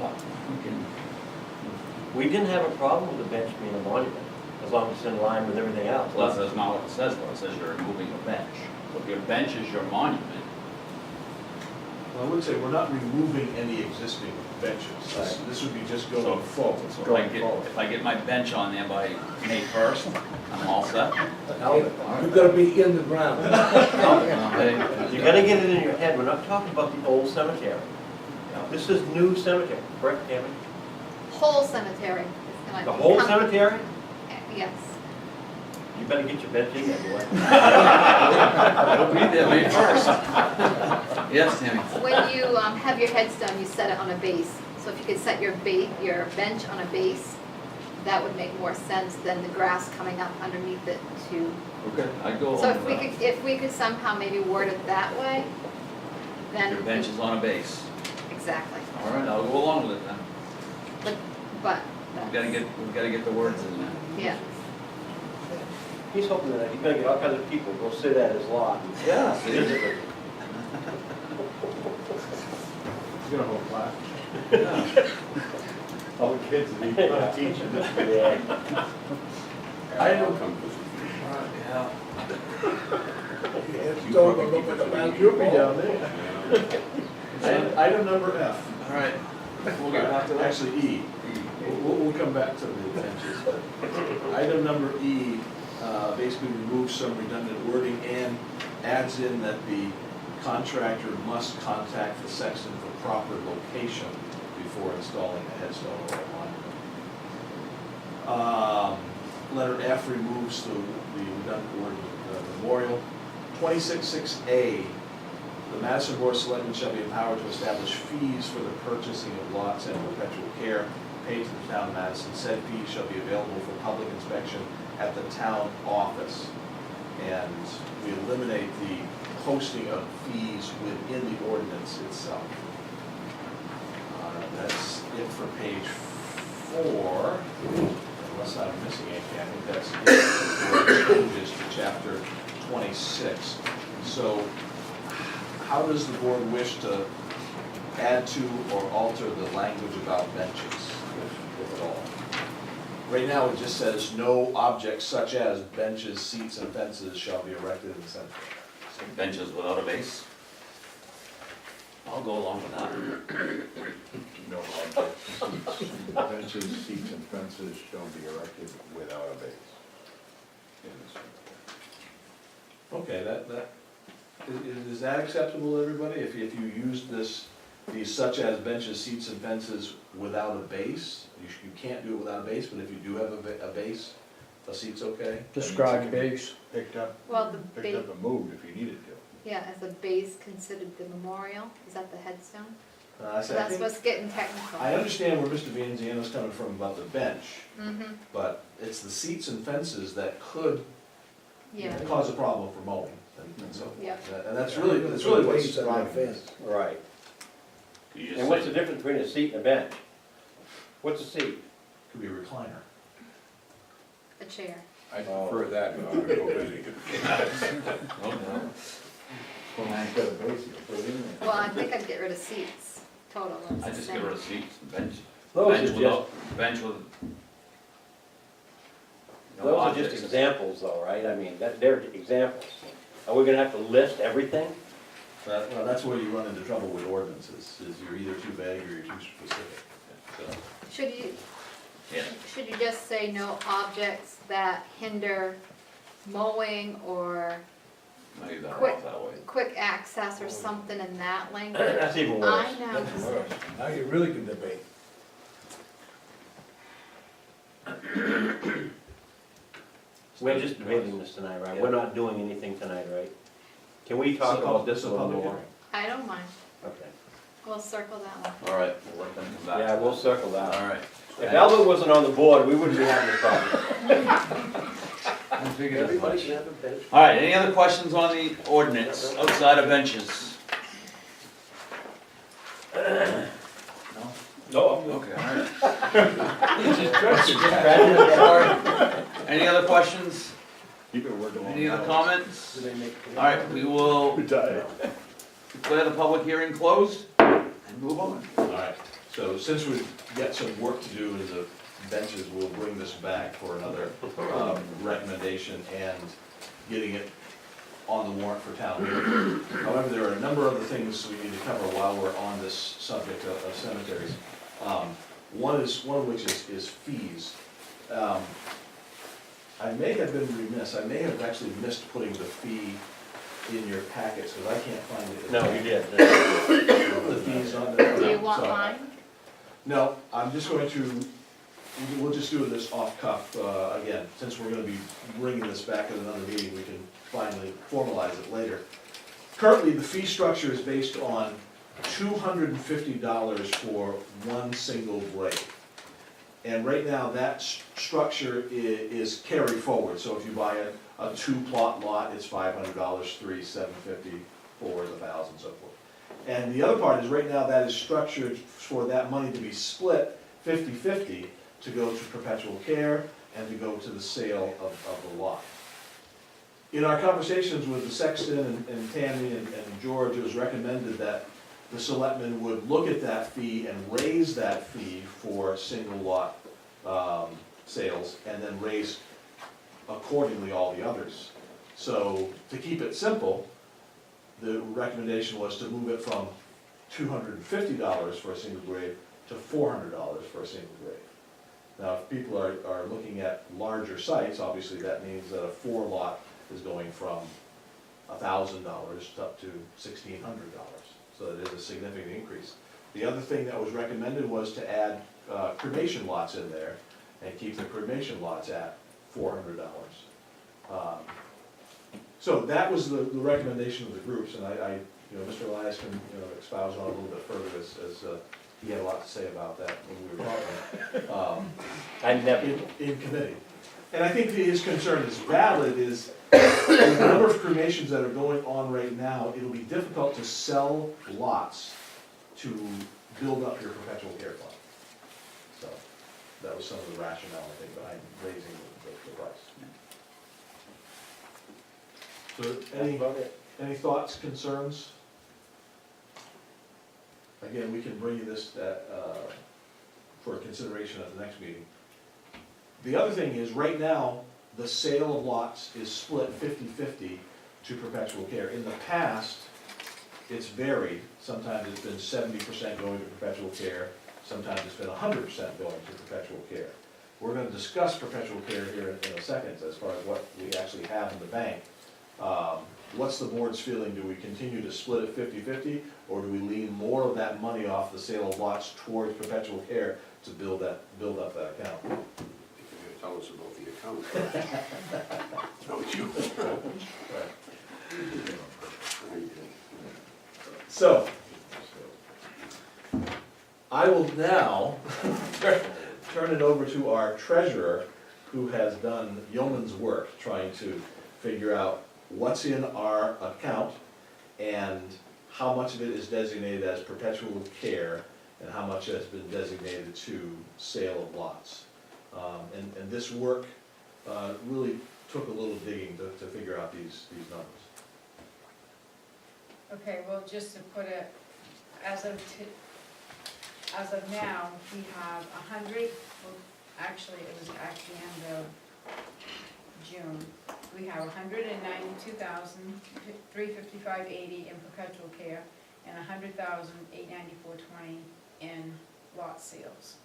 But we can, We didn't have a problem with the bench being a monument, as long as it's in line with everything else. well, that's not what it says, though. It says you're removing a bench. So if your bench is your monument, Well, I would say we're not removing any existing benches. This would be just going forward. so if I get my bench on there by May 1st, I'm all set. You've gotta be in the ground. You gotta get it in your head, we're not talking about the old cemetery. This is new cemetery, correct, Tammy? Whole cemetery is gonna. The whole come- cemetery? Yes. You better get your bench in there, boy. It'll be there May 1st. Yes, Tammy? When you have your headstone, you set it on a base. So if you could set your bench on a base, that would make more sense than the grass coming up underneath it too. Okay, I'd go So along with that. if we could somehow maybe word it that way, then. Your bench is on a base. Exactly. All right, I'll go along with it then. But We gotta get the words in there. yeah. He's hoping that he's gonna get all kinds of people go sit at his lot. Yeah, Visit it. He's gonna hold class. All the kids that he's not teaching. Yeah. Item, Yeah. Don't look at the man, you'll be down there. item number F. All right, we'll get back to that. Actually, E. We'll come back to the benches. But item number E basically removes some redundant wording and adds in that the contractor must contact the sexton for proper location before installing a headstone or a monument. Letter F removes the redundant word memorial. 26.6A, the Madison Board of Selectmen shall be empowered to establish fees for the purchasing of lots and perpetual care paid to the town of Madison. Said fees shall be available for public inspection at the town office. And we eliminate the posting of fees within the ordinance itself. That's it for page 4. Unless I'm missing anything, I think that's it for changes to chapter 26. So how does the board wish to add to or alter the language about benches, if at all? Right now, it just says, no objects such as benches, seats, and fences shall be erected in the cemetery. So benches without a base. I'll go along with that. No objects, benches, seats, and fences shall be erected without a base. In the cemetery. Okay, is that acceptable to everybody? If you use these such as benches, seats, and fences without a base, you can't do it without a base, but if you do have a base, a seat's okay? Describe base. Picked up, Well, the picked up and moved if you needed to. yeah, as a base considered the memorial, is that the headstone? I So said, I that's think, what's getting technical. I understand where Mr. Vanziano's coming from about the bench, Mm-hmm, but it's the seats and fences that could yeah, cause a problem for mowing and so forth. Yeah. And that's really what's Base on driving that this. fence. Right. You just And what's say- the difference between a seat and a bench? What's a seat? Could be a recliner. a chair. I prefer that, but I'm gonna go busy. Well, I've got a base, you can put it in there. Well, I think I'd get rid of seats, total. I just get rid of seats, bench, Those bench are just, without, bench with. no those are objects. just examples though, right? I mean, they're examples. Are we gonna have to list everything? Well, that's where you run into trouble with ordinances, is you're either too vague or you're too specific. So, Yeah, Should you just say no objects that hinder mowing or maybe that Quick. off that way. quick access or something in that language? That's even worse. I know. Now you really can debate. So We're just debating this tonight, right? We're not doing anything tonight, right? Can we talk about this a little more? I don't mind. Okay. We'll circle that one. All right, we'll let them come back. Yeah, we'll circle that. All right. If Albert wasn't on the board, we wouldn't be having this problem. I figured as Everybody much. can have a bench. All right, any other questions on the ordinance outside of benches? No, Okay, all right. Right. Any other questions? You've been working on Any other comments? Do they make? All right, we will Retired. declare the public hearing closed and move on. All right, so since we've got some work to do in the benches, we'll bring this back for another recommendation and getting it on the warrant for town meeting. However, there are a number of other things we need to cover while we're on this subject of cemeteries. One of which is fees. I may have been remiss, I may have actually missed putting the fee in your packets, because I can't find it. No, you did. The fees on there. Do you want So- mine? No, I'm just going to, we'll just do this off cuff, again, since we're gonna be bringing this back at another meeting, we can finally formalize it later. Currently, the fee structure is based on $250 for one single grave. And right now, that structure is carry forward, so if you buy a two-plot lot, it's $500, 3, 750, 4 is 1,000, so forth. And the other part is, right now, that is structured for that money to be split 50-50 to go to perpetual care and to go to the sale of the lot. In our conversations with the sexton and Tammy and George, it was recommended that the selectmen would look at that fee and raise that fee for single lot sales, and then raise accordingly all the others. So, to keep it simple, the recommendation was to move it from $250 for a single grave to $400 for a single grave. Now, if people are looking at larger sites, obviously that means that a 4-lot is going from $1,000 up to $1,600. So it is a significant increase. The other thing that was recommended was to add cremation lots in there and keep the cremation lots at $400. So that was the recommendation of the groups, and Mr. Elias can, expound on it a little bit further as he had a lot to say about that when we were talking. I never. In committee. And I think his concern is valid, is the number of cremations that are going on right now, it'll be difficult to sell lots to build up your perpetual care fund. So, that was some of the rationale, I think, behind raising the price. So, any thoughts, concerns? Again, we can bring you this for consideration at the next meeting. The other thing is, right now, the sale of lots is split 50-50 to perpetual care. In the past, it's varied. Sometimes it's been 70% going to perpetual care, sometimes it's been 100% going to perpetual care. We're gonna discuss perpetual care here in a second, as far as what we actually have in the bank. What's the board's feeling? Do we continue to split it 50-50, or do we lean more of that money off the sale of lots towards perpetual care to build up that account? Tell us about the account. Don't you? So, I will now turn it over to our treasurer, who has done yeoman's work trying to figure out what's in our account and how much of it is designated as perpetual care and how much has been designated to sale of lots. And this work really took a little digging to figure out these numbers. Okay, well, just to put it, as of now, we have 100, well, actually, it was at the end of June. We have 192,355.80 in perpetual care and 100,894.20 in lot sales.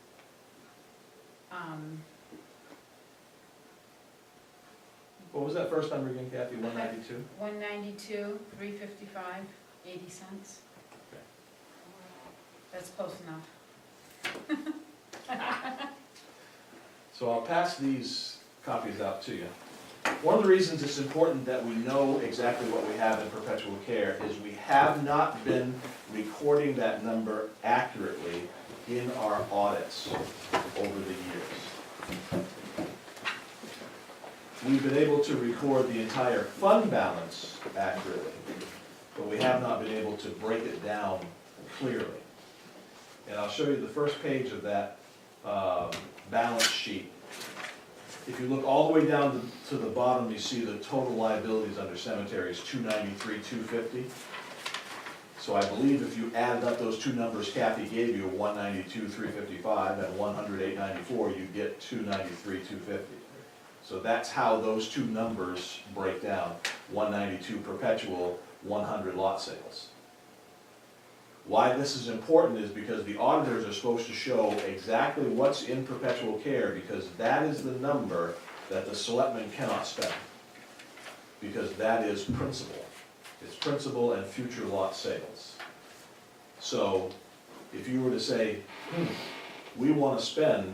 What was that first number again, Kathy, 192? 192,355.80 cents. Okay. That's close enough. So I'll pass these copies out to you. One of the reasons it's important that we know exactly what we have in perpetual care is we have not been recording that number accurately in our audits over the years. We've been able to record the entire fund balance accurately, but we have not been able to break it down clearly. And I'll show you the first page of that balance sheet. If you look all the way down to the bottom, you see the total liabilities under cemeteries, 293, 250. So I believe if you added up those two numbers Kathy gave you, 192, 355, and 100, 894, you get 293, 250. So that's how those two numbers break down, 192 perpetual, 100 lot sales. Why this is important is because the auditors are supposed to show exactly what's in perpetual care, because that is the number that the selectmen cannot spend. Because that is principal. It's principal and future lot sales. So if you were to say, we want to spend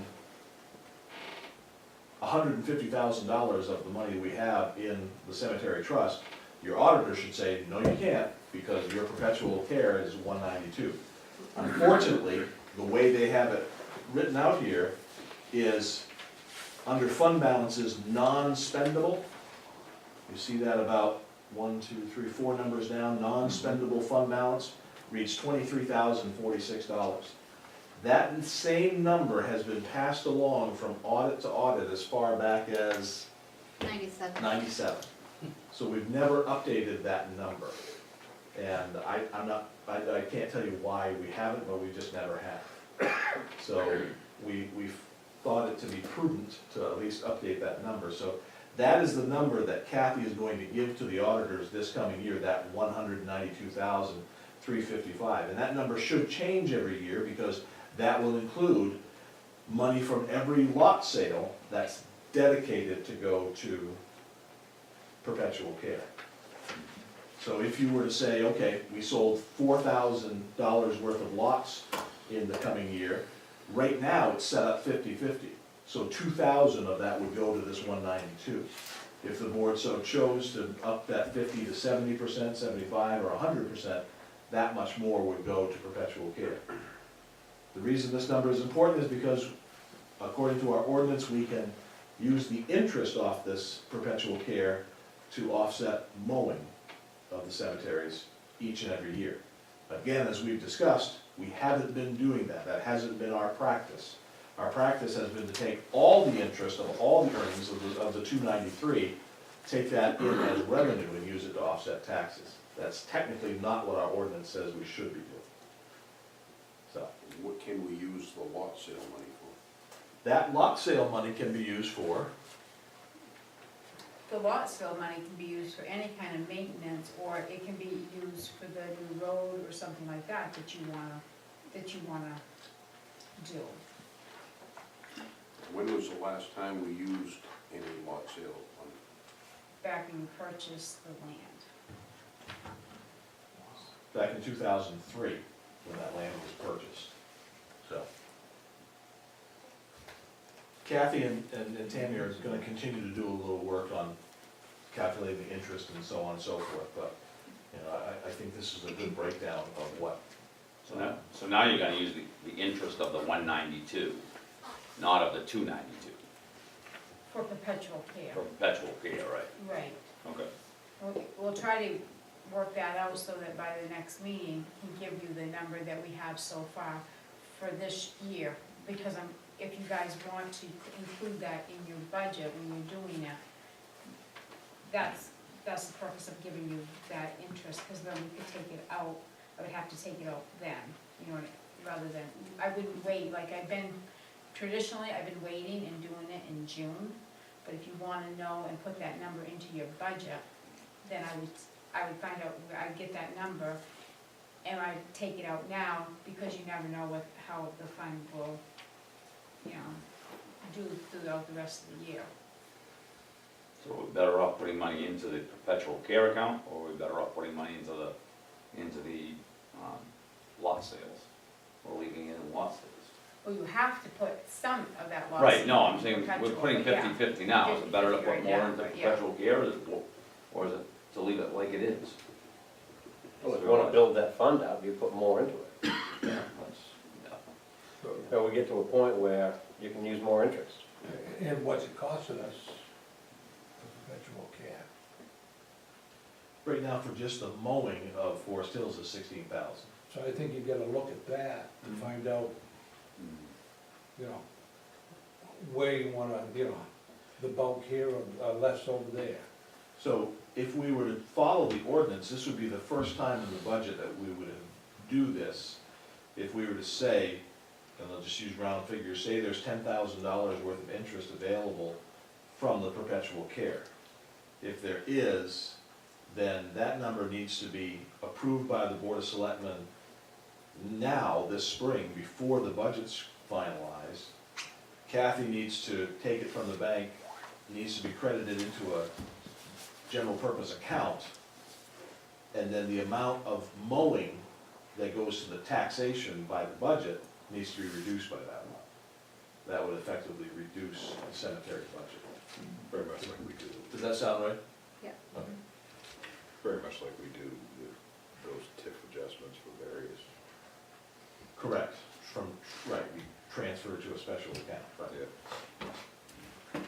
$150,000 of the money we have in the cemetery trust, your auditor should say, no, you can't, because your perpetual care is 192. Unfortunately, the way they have it written out here is under fund balances, non-spendable. You see that about 1, 2, 3, 4 numbers down, non-spendable fund balance reads $23,046. That same number has been passed along from audit to audit as far back as 97. So we've never updated that number. And I can't tell you why we haven't, but we just never have. So we've thought it to be prudent to at least update that number. So that is the number that Kathy is going to give to the auditors this coming year, that 192,355. And that number should change every year, because that will include money from every lot sale that's dedicated to go to perpetual care. So if you were to say, okay, we sold $4,000 worth of lots in the coming year, right now it's set up 50-50. So 2,000 of that would go to this 192. If the board so chose to up that 50 to 70%, 75, or 100%, that much more would go to perpetual care. The reason this number is important is because, according to our ordinance, we can use the interest off this perpetual care to offset mowing of the cemeteries each and every year. Again, as we've discussed, we haven't been doing that. That hasn't been our practice. Our practice has been to take all the interest of all the earnings of the 293, take that in as revenue and use it to offset taxes. That's technically not what our ordinance says we should be doing. So, What can we use the lot sale money for? that lot sale money can be used for, The lot sale money can be used for any kind of maintenance, or it can be used for the new road or something like that that you wanna do. When was the last time we used any lot sale money? Back when you purchased the land. back in 2003, when that land was purchased. So, Kathy and Tammy are gonna continue to do a little work on calculating the interest and so on and so forth, but, you know, I think this is a good breakdown of what. So now you're gonna use the interest of the 192, not of the 292, For perpetual care. for perpetual care, right? Right. Okay. We'll try to work that out so that by the next meeting, can give you the number that we have so far for this year. Because if you guys want to include that in your budget when you're doing it, that's the purpose of giving you that interest, because then we could take it out, I would have to take it out then, you know, rather than, I wouldn't wait, like traditionally, I've been waiting and doing it in June, but if you wanna know and put that number into your budget, then I would find out where I'd get that number, and I'd take it out now, because you never know how the fund will, you know, do throughout the rest of the year. So we're better off putting money into the perpetual care account, or we're better off putting money into the lot sales, or leaving it in lot sales? Well, you have to put some of that loss. Right, no, I'm saying we're perpetual, putting yeah. 50/50 now, is it better to 50/50 put right more now, into but yeah. perpetual care, or is it to leave it like it is? Well, if you wanna build that fund up, you put more into it. Yeah, that's, yeah. So we get to a point where you can use more interest. And what's it costing us for perpetual care? Right now, for just the mowing of Forest Hills is 16,000. So I think you gotta look at that to find out, you know, where you wanna, you know, the bulk here or less over there. So if we were to follow the ordinance, this would be the first time in the budget that we would do this. If we were to say, and I'll just use round figures, say there's $10,000 worth of interest available from the perpetual care. If there is, then that number needs to be approved by the Board of Selectmen now, this spring, before the budget's finalized. Kathy needs to take it from the bank, needs to be credited into a general purpose account, and then the amount of mowing that goes to the taxation by the budget needs to be reduced by that amount. That would effectively reduce the cemetery budget. Very much like we do, Does that sound right? Yeah. very much like we do those TIF adjustments for various. Correct. Right, we transfer to a special account, right? Yeah.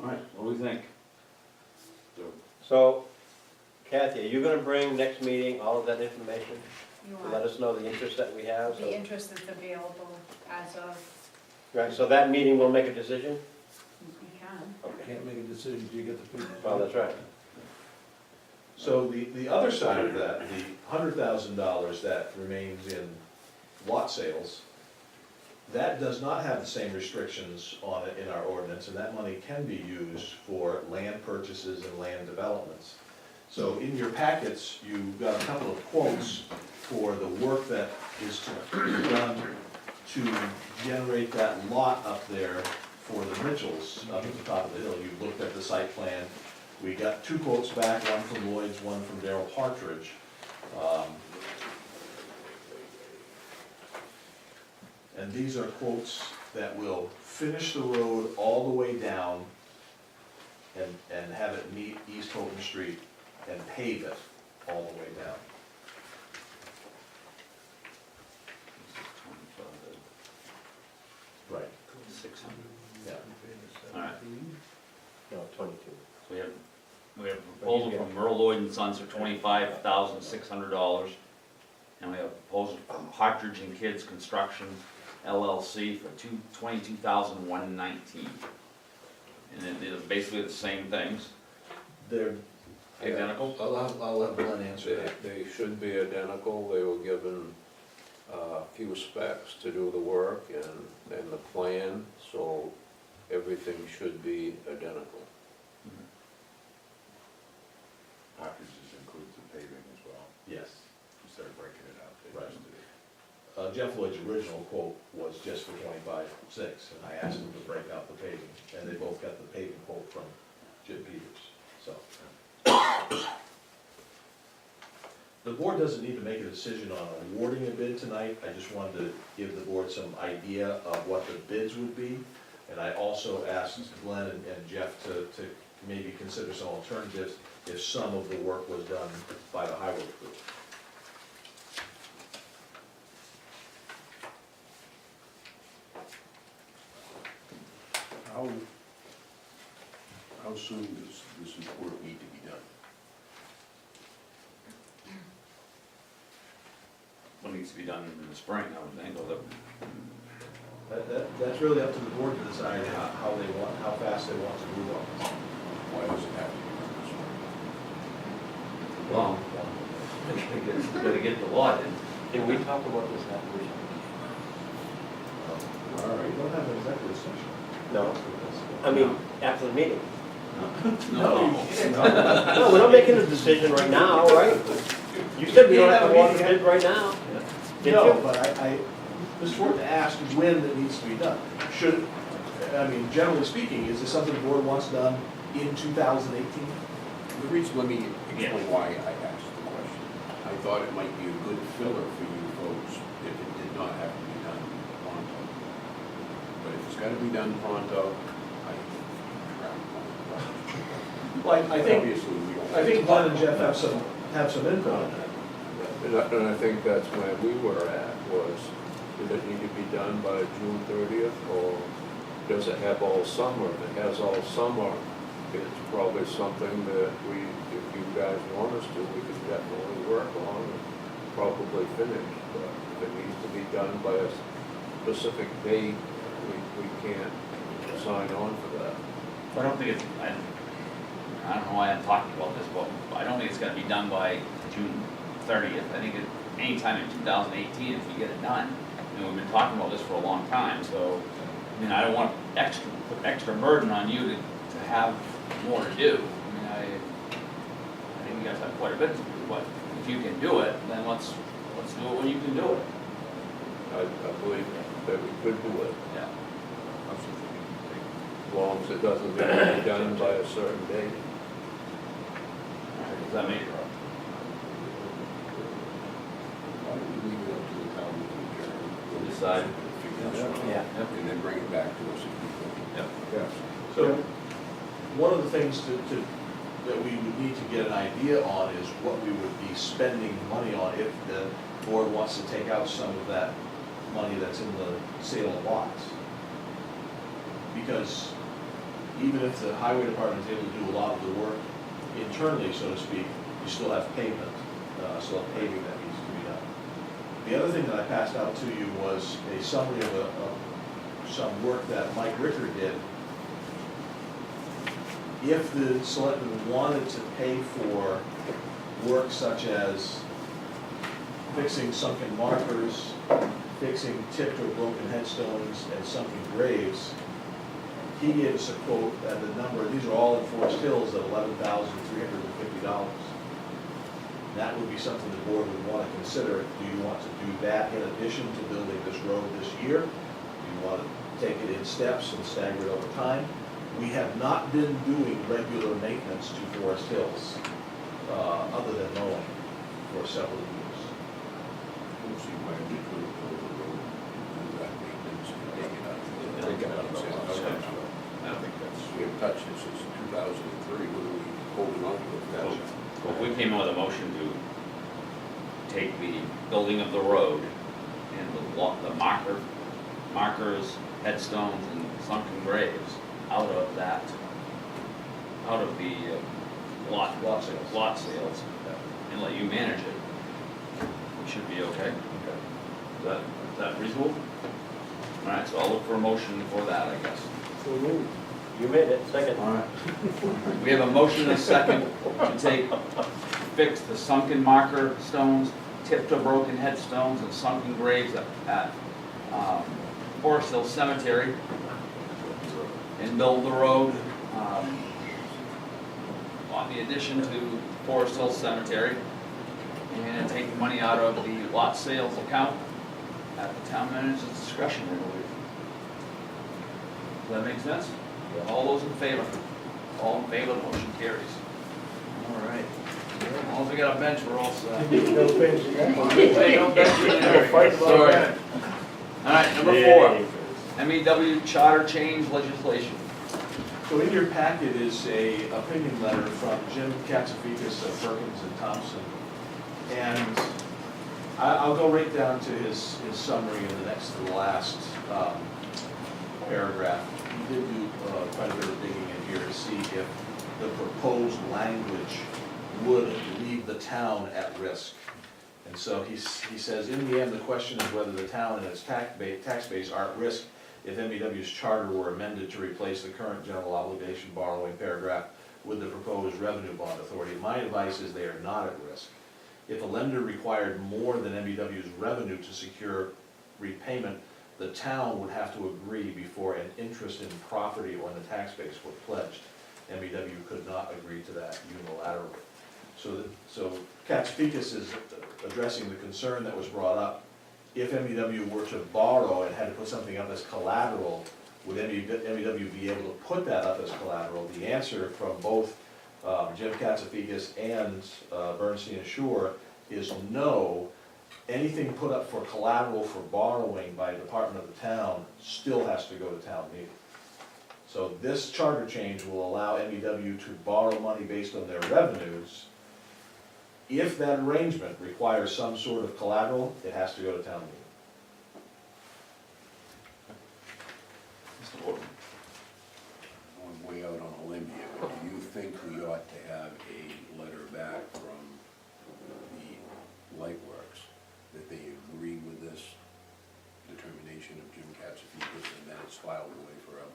All right, what do we think? So Kathy, are you gonna bring next meeting all of that information? You To let want us know the interest that we have? the interest that's available as of, Right, so that meeting will make a decision? you can. Okay. Can't make a decision until you get the people. Well, that's right. So the other side of that, the $100,000 that remains in lot sales, that does not have the same restrictions on it in our ordinance, and that money can be used for land purchases and land developments. So in your packets, you've got a couple of quotes for the work that is to be done to generate that lot up there for the Mitchells up at the top of the hill. You've looked at the site plan. We got two quotes back, one from Lloyd's, one from Darrell Partridge. And these are quotes that will finish the road all the way down and have it meet East Houghton Street and pave it all the way down. Right, 600. yeah. All right. No, 22. So we have a proposal from Merle Lloyd and Sons for $25,600. And we have a proposal from Partridge and Kids Construction LLC for $22,119. And they're basically the same things, They're identical. I'll let Glenn answer that. They should be identical, they were given a few specs to do the work and the plan, so everything should be identical. Packages includes the paving as well, Yes. instead of breaking it out, they Right. just did it. Jeff Lloyd's original quote was just for 25.6, and I asked him to break out the paving, and they both got the paving quote from Jim Peters, so. The board doesn't need to make a decision on awarding a bid tonight, I just wanted to give the board some idea of what the bids would be. And I also asked Glenn and Jeff to maybe consider some alternatives if some of the work was done by the highway crew. How soon does this report need to be done? What needs to be done in the spring, I would think, or That's really up to the board to decide how they want, how fast they want to move on this. Why does it have to be done this way? well, gotta get the lot in. Did we talk about this after? All right, we don't have an executive session. No, I mean, after the meeting. No. No, we're not making a decision right now, right? You said we don't have to award the bid right now. Did No, you? but Mr. Fortin asked when it needs to be done. Should, generally speaking, is this something the board wants done in 2018? The reason, let me explain why I asked the question. I thought it might be a good filler for you folks if it did not have to be done on time. gotta be done pronto. Well, I think, Obviously, we don't. I think Glenn and Jeff have some input on that. And I think that's where we were at, was, did it need to be done by June 30th, or does it have all summer? If it has all summer, it's probably something that we, if you guys want us to, we can definitely work on and probably finish. But if it needs to be done by a specific date, we can't sign on for that. I don't think it's, I don't know why I'm talking about this, but I don't think it's gonna be done by June 30th. I think anytime in 2018, if we get it done. You know, we've been talking about this for a long time, so, I mean, I don't want put extra burden on you to have more to do. I mean, I think you guys have quite a bit to do, but if you can do it, then let's do it when you can do it. I believe that we could do it, Yeah. as long as it doesn't have to be done by a certain date. Does that make, Why don't we leave it up to the town to we'll decide? Yeah. and then bring it back to us if we can. Yes. So, one of the things that we would need to get an idea on is what we would be spending money on if the board wants to take out some of that money that's in the sale of lots. Because even if the highway department is able to do a lot of the work internally, so to speak, you still have pavement, still have paving that needs to be done. The other thing that I passed out to you was a summary of some work that Mike Ricker did. If the selectmen wanted to pay for work such as fixing sunken markers, fixing tipped or broken headstones, and sunken graves, he gave us a quote, and the number, these are all in Forest Hills, at $11,350. That would be something the board would want to consider. Do you want to do that in addition to building this road this year? Do you want to take it in steps and stagger it over time? We have not been doing regular maintenance to Forest Hills, other than mowing, for several years. We'll see why we could go the road, do that maintenance, and take it out. I don't think that's. We have touched it since 2003, what are we holding on to it? Well, we came up with a motion to take the building of the road and the markers, headstones, and sunken graves out of that, out of the lot sales, and let you manage it. It should be okay. Is that reasonable? All right, so I'll look for a motion for that, I guess. So moved. You made it, second. All right. We have a motion and a second to fix the sunken marker stones, tipped or broken headstones, and sunken graves at Forest Hill Cemetery, and build the road on the addition to Forest Hill Cemetery, and take the money out of the lot sales account at the town manager's discretion, I believe. Does that make sense? All those in favor? All in favor, the motion carries. All right. As long as we got a bench, we're all set. Hey, no bench in there. Sorry. All right, number 4, MEW charter change legislation. So in your packet is a opinion letter from Jim Katsafikis of Perkins and Thompson. And I'll go right down to his summary in the next to the last paragraph. He did do quite a bit of digging in here to see if the proposed language would leave the town at risk. And so he says, in the end, the question is whether the town and its tax base are at risk if MBW's charter were amended to replace the current general obligation borrowing paragraph with the proposed revenue bond authority. My advice is they are not at risk. If a lender required more than MBW's revenue to secure repayment, the town would have to agree before an interest in property or in the tax base were pledged. MBW could not agree to that unilaterally. So Katsafikis is addressing the concern that was brought up. If MBW were to borrow and had to put something up as collateral, would MBW be able to put that up as collateral? The answer from both Jim Katsafikis and Bernstein and Shore is no. anything put up for collateral for borrowing by a department of the town still has to go to town meeting. So this charter change will allow MEW to borrow money based on their revenues. If that arrangement requires some sort of collateral, it has to go to town meeting. Mr. Horton. I'm way out on a limb here, but do you think we ought to have a letter back from the Lightworks that they agree with this determination of Jim Katsifikas, and then it's filed away forever?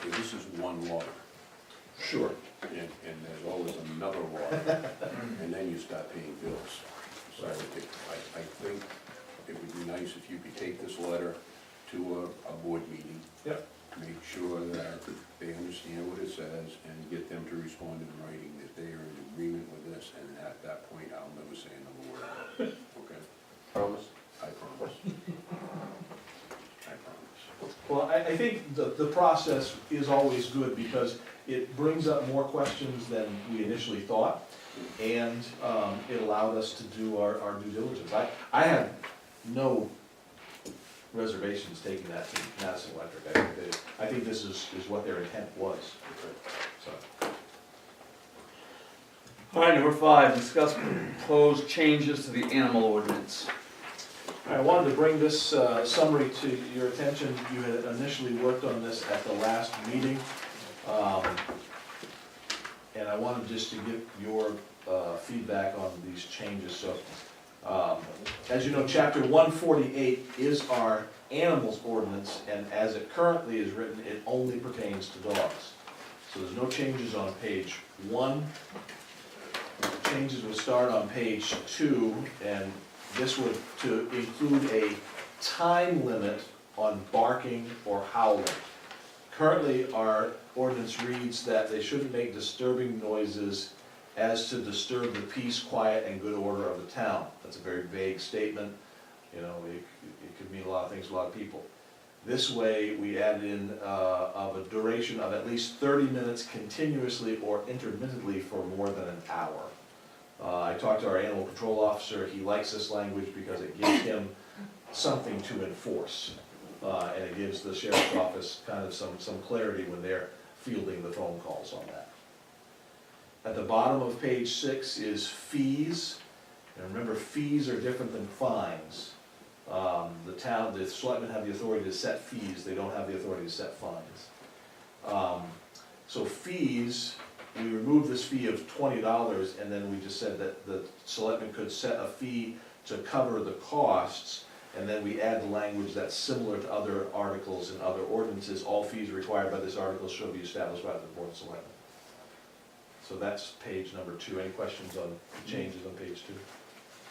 Okay, this is one water, Sure. and there's always another water, and then you start paying bills. So I think it would be nice if you could take this letter to a board meeting. Yep. Make sure that they understand what it says, and get them to respond in writing that they are in agreement with this, and at that point, I'll never say another word about it, okay? Promise? I promise. I promise. Well, I think the process is always good because it brings up more questions than we initially thought, and it allowed us to do our due diligence. I had no reservations taking that to Madison Electric. I think this is what their intent was. So. All right, number 5, discuss proposed changes to the animal ordinance. I wanted to bring this summary to your attention. You had initially worked on this at the last meeting. And I wanted just to get your feedback on these changes. So, as you know, chapter 148 is our animals ordinance, and as it currently is written, it only pertains to dogs. So there's no changes on page 1. Changes would start on page 2, and this would to include a time limit on barking or howling. Currently, our ordinance reads that they shouldn't make disturbing noises as to disturb the peace, quiet, and good order of the town. That's a very vague statement. You know, it could mean a lot of things to a lot of people. This way, we added in of a duration of at least 30 minutes continuously or intermittently for more than an hour. I talked to our animal control officer. He likes this language because it gives him something to enforce. And it gives the sheriff's office kind of some clarity when they're fielding the phone calls on that. At the bottom of page 6 is fees. And remember, fees are different than fines. The selectmen have the authority to set fees. They don't have the authority to set fines. So fees, we removed this fee of $20, and then we just said that the selectmen could set a fee to cover the costs, and then we add the language that's similar to other articles and other ordinances. All fees required by this article shall be established by the Board of Selectmen. So that's page number 2. Any questions on changes on page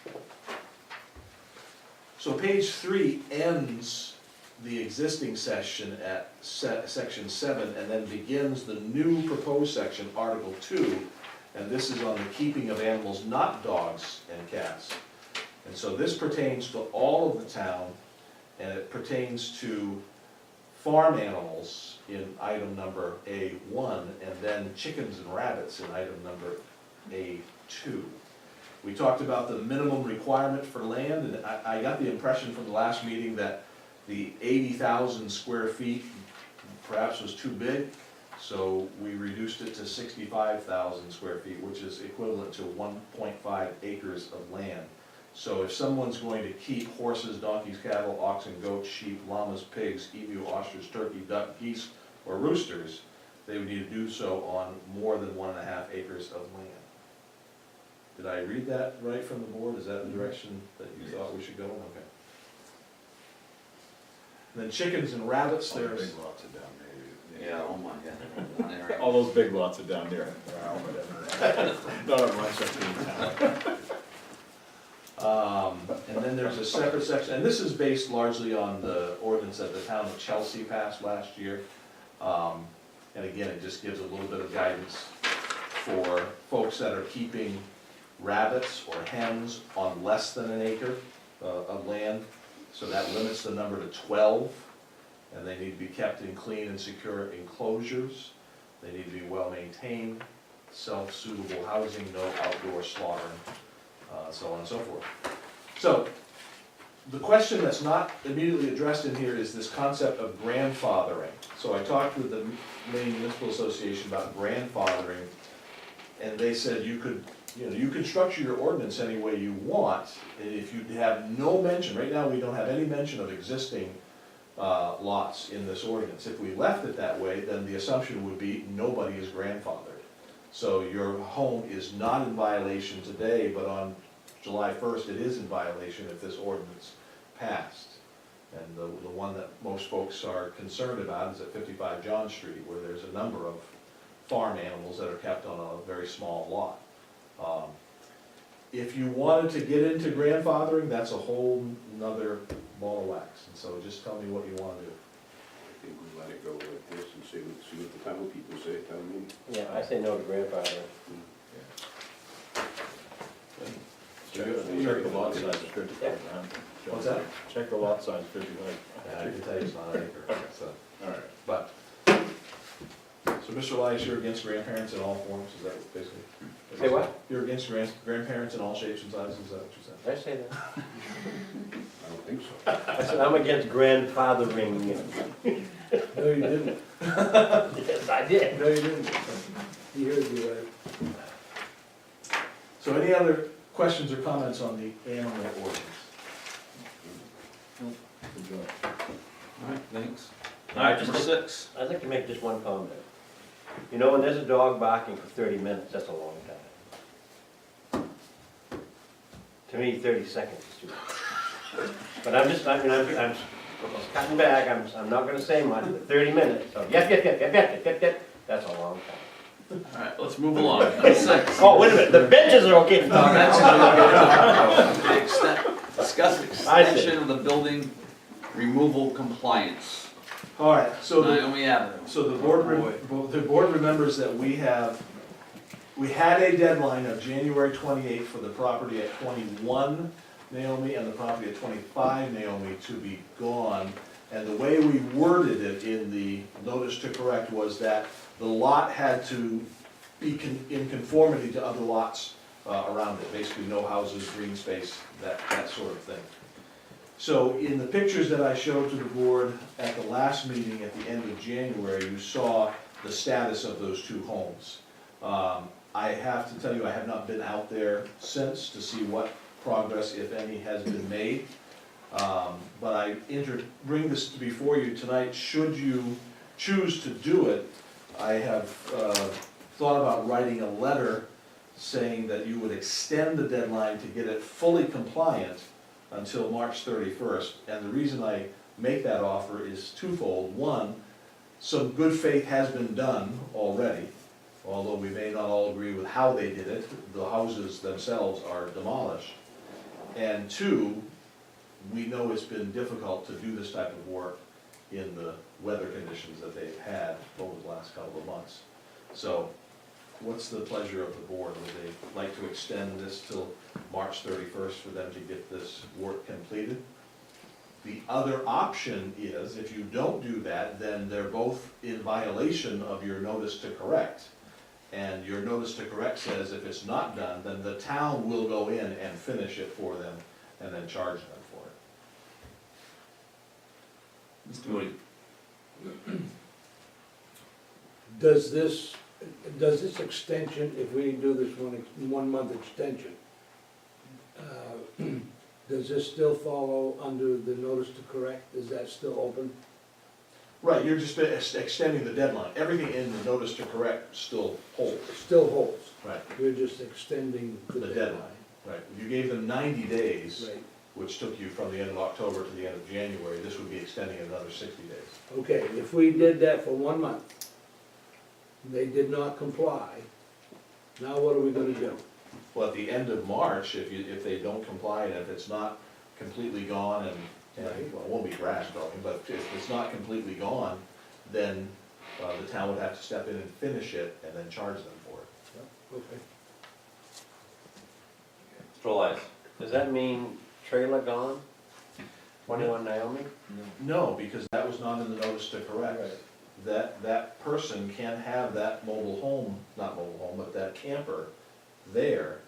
2? So page 3 ends the existing section at section 7 and then begins the new proposed section, Article 2, and this is on the keeping of animals, not dogs and cats. And so this pertains to all of the town, and it pertains to farm animals in item number A1, and then chickens and rabbits in item number A2. We talked about the minimum requirement for land, and I got the impression from the last meeting that the 80,000 square feet perhaps was too big, so we reduced it to 65,000 square feet, which is equivalent to 1.5 acres of land. So if someone's going to keep horses, donkeys, cattle, oxen, goats, sheep, llamas, pigs, emu, ostrich, turkey, duck, geese, or roosters, they would need to do so on more than 1.5 acres of land. Did I read that right from the board? Is that the direction that you thought we should go in? Okay. And then chickens and rabbits, All the there's, big lots are down there. Yeah, oh my God. All those big lots are down there. Not on my section of town. and then there's a separate section, and this is based largely on the ordinance that the town of Chelsea passed last year. And again, it just gives a little bit of guidance for folks that are keeping rabbits or hens on less than an acre of land. So that limits the number to 12, and they need to be kept in clean and secure enclosures. They need to be well maintained, self-suitable housing, no outdoor slaughtering, so on and so forth. So, The question that's not immediately addressed in here is this concept of grandfathering. So I talked with the Maine Municipal Association about grandfathering, and they said you could, you can structure your ordinance any way you want, and if you have no mention, right now we don't have any mention of existing lots in this ordinance. If we left it that way, then the assumption would be nobody is grandfathered. So your home is not in violation today, but on July 1st, it is in violation if this ordinance passed. And the one that most folks are concerned about is at 55 John Street, where there's a number of farm animals that are kept on a very small lot. If you wanted to get into grandfathering, that's a whole nother ball of wax. And so just tell me what you want to do. I think we let it go like this and see what the town people say, town meeting. Yeah, I say no to grandfather. Check the lot size is 55, man. What's that? Check the lot size, 55. I can tell you it's not an acre, so. All right. But, so Mr. Elias, you're against grandparents in all forms, is that basically? Say what? You're against grandparents in all shapes and sizes, is that what you said? Did I say that? I don't think so. I said I'm against grandfathering. No, you didn't. Yes, I did. No, you didn't. He heard you right. So any other questions or comments on the animal ordinance? Good job. All right, thanks. All right, Number just- 6. I'd like to make just one comment. You know, when there's a dog barking for 30 minutes, that's a long time. To me, 30 seconds is too long. But I'm cutting back, I'm not gonna say much, but 30 minutes, so yep, that's a long time. All right, let's move along. Number 6. Oh, wait a minute, the benches are okay to talk Discuss extension of the building removal compliance. All right, so Naomi Avenue. So the board remembers that we had a deadline of January 28th for the property at 21 Naomi and the property at 25 Naomi to be gone. And the way we worded it in the notice to correct was that the lot had to be in conformity to other lots around it, basically no houses, green space, that sort of thing. So in the pictures that I showed to the board at the last meeting at the end of January, you saw the status of those two homes. I have to tell you, I have not been out there since to see what progress, if any, has been made. But I bring this before you tonight, should you choose to do it. I have thought about writing a letter saying that you would extend the deadline to get it fully compliant until March 31st. And the reason I make that offer is twofold. One, some good faith has been done already, although we may not all agree with how they did it. The houses themselves are demolished. And two, we know it's been difficult to do this type of work in the weather conditions that they've had over the last couple of months. So what's the pleasure of the board? Would they like to extend this till March 31st for them to get this work completed? The other option is, if you don't do that, then they're both in violation of your notice to correct. And your notice to correct says if it's not done, then the town will go in and finish it for them and then charge them for it. Mr. Moody. Does this extension, if we do this 1 month extension, does this still follow under the notice to correct? Is that still open? Right, you're just extending the deadline. Everything in the notice to correct still holds. Still holds. Right. We're just extending The deadline. Right. You gave them 90 days, Right. which took you from the end of October to the end of January. This would be extending it another 60 days. Okay, if we did that for 1 month, they did not comply, now what are we gonna do? Well, at the end of March, if they don't comply and if it's not completely gone and well, it won't be grass growing, but if it's not completely gone, then the town would have to step in and finish it and then charge them for it. Okay. Mr. Elias. Does that mean trailer gone? 21 Naomi? No, because that was not in the notice to correct. Right. That person can have that mobile home, not mobile home, but that camper there.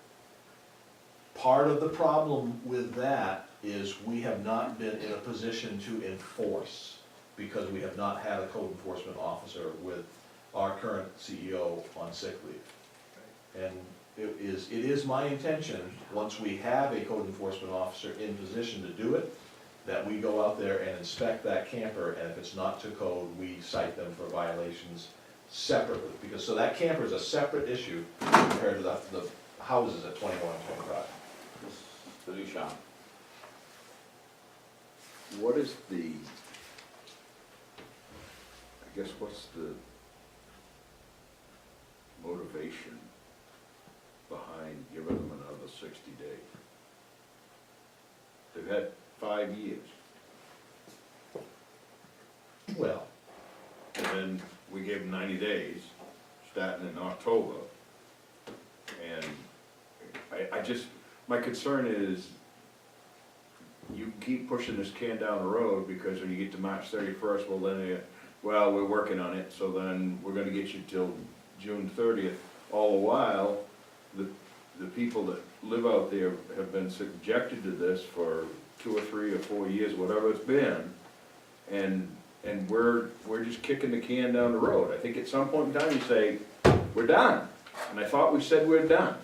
Part of the problem with that is we have not been in a position to enforce, because we have not had a code enforcement officer with our current CEO on sick leave. And it is my intention, once we have a code enforcement officer in position to do it, that we go out there and inspect that camper, and if it's not to code, we cite them for violations separately. Because, so that camper is a separate issue compared to the houses at 21 and 25. Mr. Duchamp. What is the, I guess, what's the motivation behind giving them another 60 days? They've had 5 years, Well, and then we gave them 90 days, starting in October. And I just, my concern is, you keep pushing this can down the road, because when you get to March 31st, well then, well, we're working on it, so then we're gonna get you till June 30th. All the while, the people that live out there have been subjected to this for 2 or 3 or 4 years, whatever it's been, and we're just kicking the can down the road. I think at some point in time you say, we're done, and I thought we said we're done.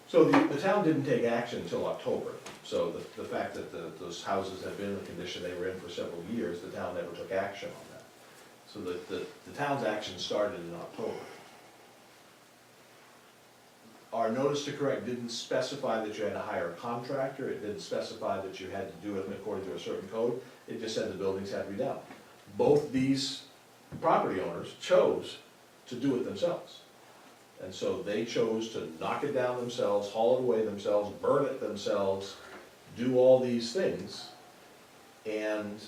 so the town didn't take action until October. So the fact that those houses have been in the condition they were in for several years, the town never took action on that. So the town's action started in October. Our notice to correct didn't specify that you had to hire a contractor, it didn't specify that you had to do it according to a certain code, it just said the buildings had to be done. Both these property owners chose to do it themselves. And so they chose to knock it down themselves, haul it away themselves, burn it themselves, do all these things. And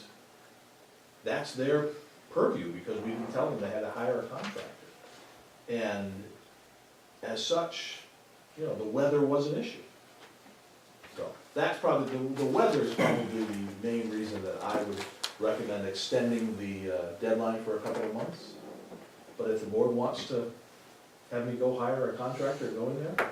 that's their purview, because we didn't tell them they had to hire a contractor. And as such, you know, the weather was an issue. So that's probably, the weather is probably the main reason that I would recommend extending the deadline for a couple of months. But if the board wants to have me go hire a contractor to go in there?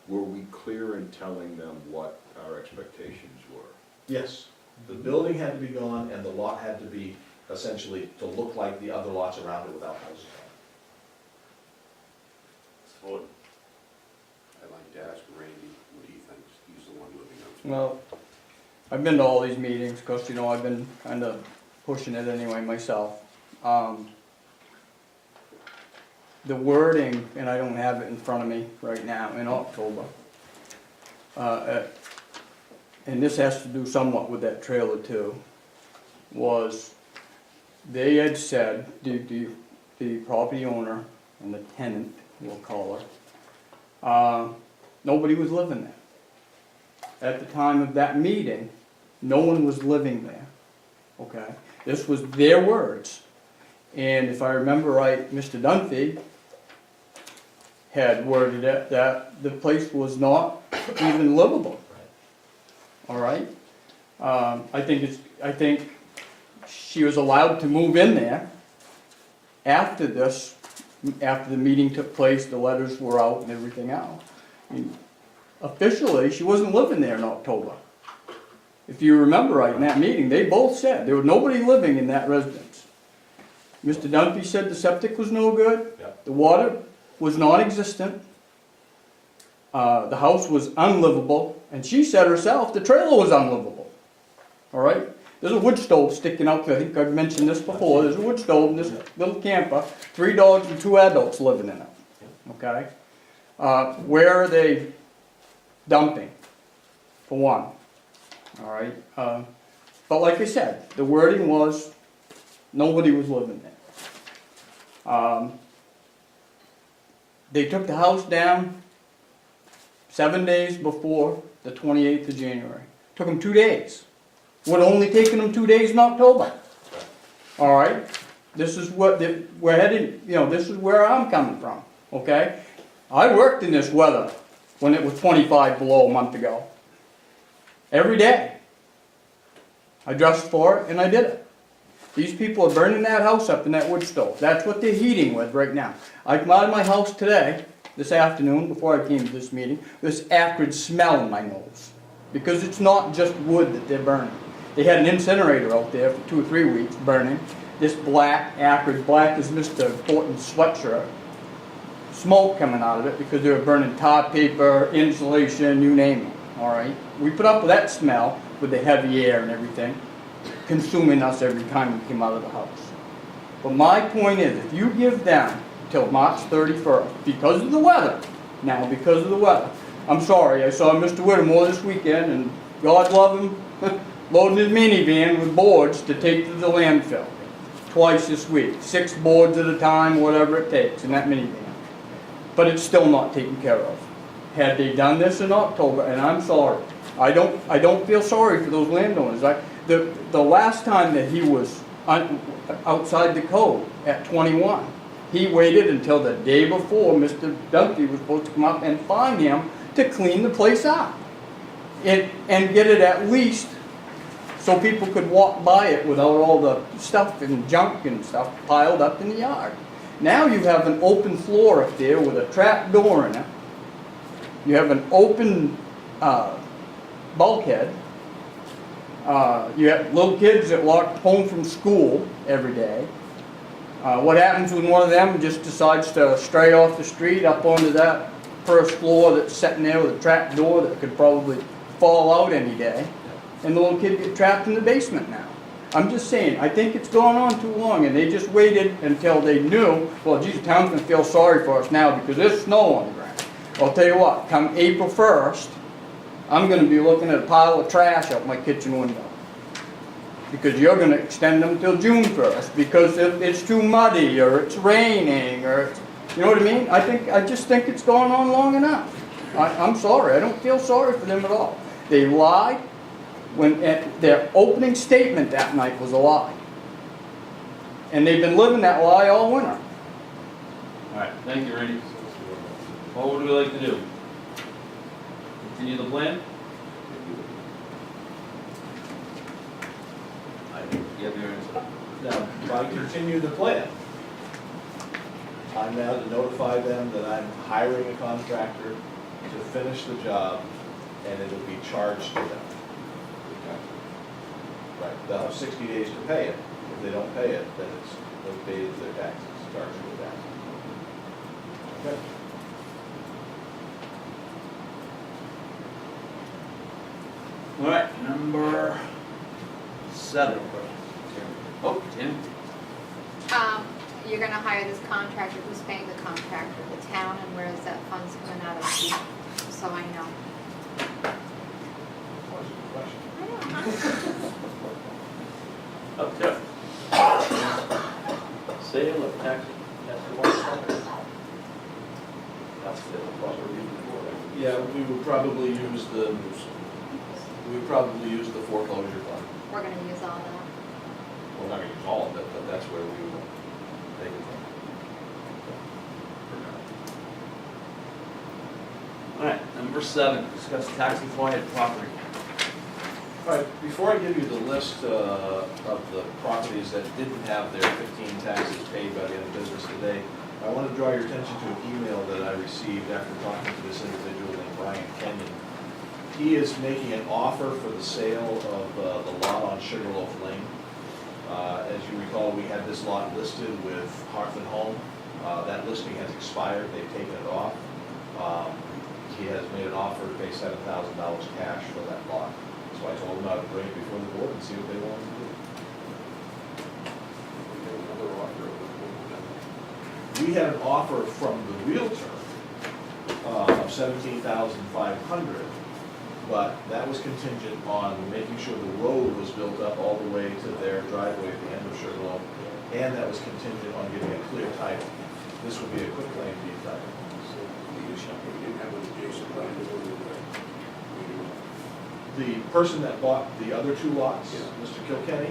Were we clear in telling them what our expectations were? Yes. The building had to be gone, and the lot had to be essentially to look like the other lots around it without houses on it. I'd like to ask Randy what he thinks, he's the one living out. Well, I've been to all these meetings, because, you know, I've been kind of pushing it anyway myself. The wording, and I don't have it in front of me right now, in October, and this has to do somewhat with that trailer too, was they had said, the property owner and the tenant, we'll call her, nobody was living there. At the time of that meeting, no one was living there, okay? This was their words. And if I remember right, Mr. Dunphy had worded it that the place was not even livable. All right? I think she was allowed to move in there after this, after the meeting took place, the letters were out and everything else. I mean, officially, she wasn't living there in October. If you remember right, in that meeting, they both said there was nobody living in that residence. Mr. Dunphy said the septic was no good, Yep. the water was non-existent, the house was unlivable, and she said herself the trailer was unlivable. All right? There's a wood stove sticking out there. I think I've mentioned this before. There's a wood stove in this little camper, 3 dogs and 2 adults living in it. Okay? Where are they dumping? For one. All right? But like I said, the wording was nobody was living there. They took the house down 7 days before the 28th of January. Took them 2 days. Would have only taken them 2 days in October. All right? This is what we're heading, you know, this is where I'm coming from. Okay? I worked in this weather when it was 25 below a month ago. Every day. I dressed for it and I did it. These people are burning that house up in that wood stove. That's what they're heating with right now. I come out of my house today, this afternoon, before I came to this meeting, this acrid smell in my nose. because it's not just wood that they're burning. They had an incinerator out there for 2 or 3 weeks burning, this black, acrid, black as Mr. Thornton's sweatshirt, smoke coming out of it because they were burning tar paper, insulation, you name it, all right? We put up with that smell with the heavy air and everything, consuming us every time we came out of the house. But my point is, if you give them till March 31st, because of the weather, now because of the weather, I'm sorry, I saw Mr. Whittemore this weekend, and God love him, loading his minivan with boards to take to the landfill twice this week, 6 boards at a time, whatever it takes in that minivan. But it's still not taken care of. Had they done this in October, and I'm sorry, I don't feel sorry for those landowners. The last time that he was outside the code at 21, he waited until the day before Mr. Dumpty was supposed to come up and fine him to clean the place up and get it at least so people could walk by it without all the stuff and junk and stuff piled up in the yard. Now you have an open floor up there with a trap door in it. You have an open bulkhead. You have little kids that walk home from school every day. What happens when one of them just decides to stray off the street up onto that first floor that's sitting there with a trap door that could probably fall out any day, and the little kid get trapped in the basement now? I'm just saying, I think it's gone on too long, and they just waited until they knew, well, geez, the town's gonna feel sorry for us now because there's snow on the ground. I'll tell you what, come April 1st, I'm gonna be looking at a pile of trash out my kitchen window. Because you're gonna extend them till June 1st, because if it's too muddy, or it's raining, or, you know what I mean? I just think it's gone on long enough. I'm sorry, I don't feel sorry for them at all. They lied. When their opening statement that night was a lie. And they've been living that lie all winter. All right, thank you, Randy. What would we like to do? Continue the plan? I think you have your answer. Now, if I continue the plan, I'm now to notify them that I'm hiring a contractor to finish the job, and it'll be charged to them. Right, they'll have 60 days to pay it. If they don't pay it, then they'll pay their taxes, charged with taxes. Okay. All right, number 7. Oh, Tim? You're gonna hire this contractor, who's paying the contractor, the town, and where is that funds coming out of, so I know. What's the question? I know, huh? Up to. Sale of tax, that's the one. That's the property for it. Yeah, we would probably use the foreclosure fund. We're gonna use all that. We're not gonna use all of it, but that's where we would take it from. All right, number 7, discuss tax defaulted property. All right, before I give you the list of the properties that didn't have their 15 taxes paid by the end of business today, I want to draw your attention to an email that I received after talking to this individual named Brian Kenyon. He is making an offer for the sale of the lot on Sugarloaf Lane. As you recall, we had this lot listed with Hearth and Home. That listing has expired, they've taken it off. He has made an offer to pay $7,000 cash for that lot. So I told him I would bring it before the board and see what they wanted to do. We had an offer from the Realtor of $17,500, but that was contingent on making sure the road was built up all the way to their driveway at the end of Sugarloaf, and that was contingent on getting a clear title. This would be a quick claim deed title. The person that bought the other 2 lots, Mr. Kilkenny,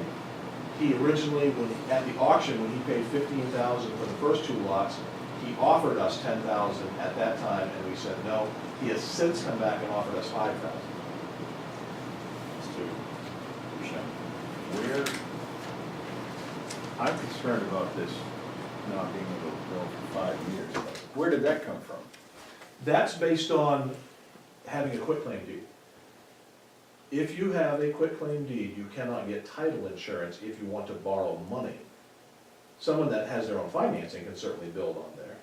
he originally, at the auction, when he paid $15,000 for the first 2 lots, he offered us $10,000 at that time, and we said no. He has since come back and offered us $5,000. Where, I'm concerned about this not being able to go for 5 years. Where did that come from? That's based on having a quitclaim deed. If you have a quitclaim deed, you cannot get title insurance if you want to borrow money. Someone that has their own financing can certainly build on there.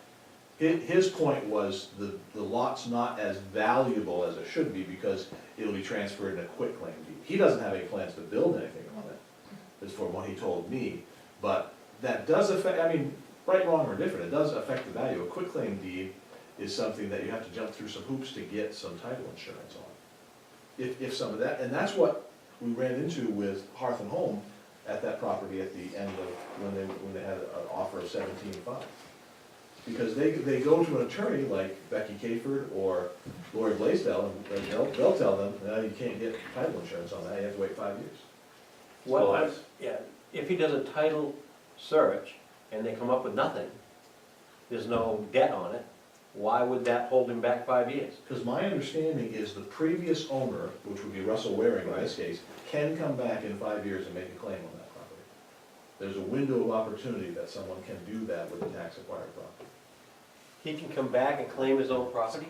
His point was the lot's not as valuable as it should be because it'll be transferred in a quitclaim deed. He doesn't have any plans to build anything on it, is from what he told me. But that does affect, I mean, right, wrong, or different, it does affect the value. A quitclaim deed is something that you have to jump through some hoops to get some title insurance on. If some of that, and that's what we ran into with Hearth and Home at that property at the end of, when they had an offer of 17.5. Because they go to an attorney like Becky Caford or Lori Blaisdell, and they'll tell them, no, you can't get title insurance on that, you have to wait 5 years. What, yeah, if he does a title search and they come up with nothing, there's no debt on it, why would that hold him back 5 years? Because my understanding is the previous owner, which would be Russell Waring in this case, can come back in 5 years and make a claim on that property. There's a window of opportunity that someone can do that with a tax-acquired property. He can come back and claim his own property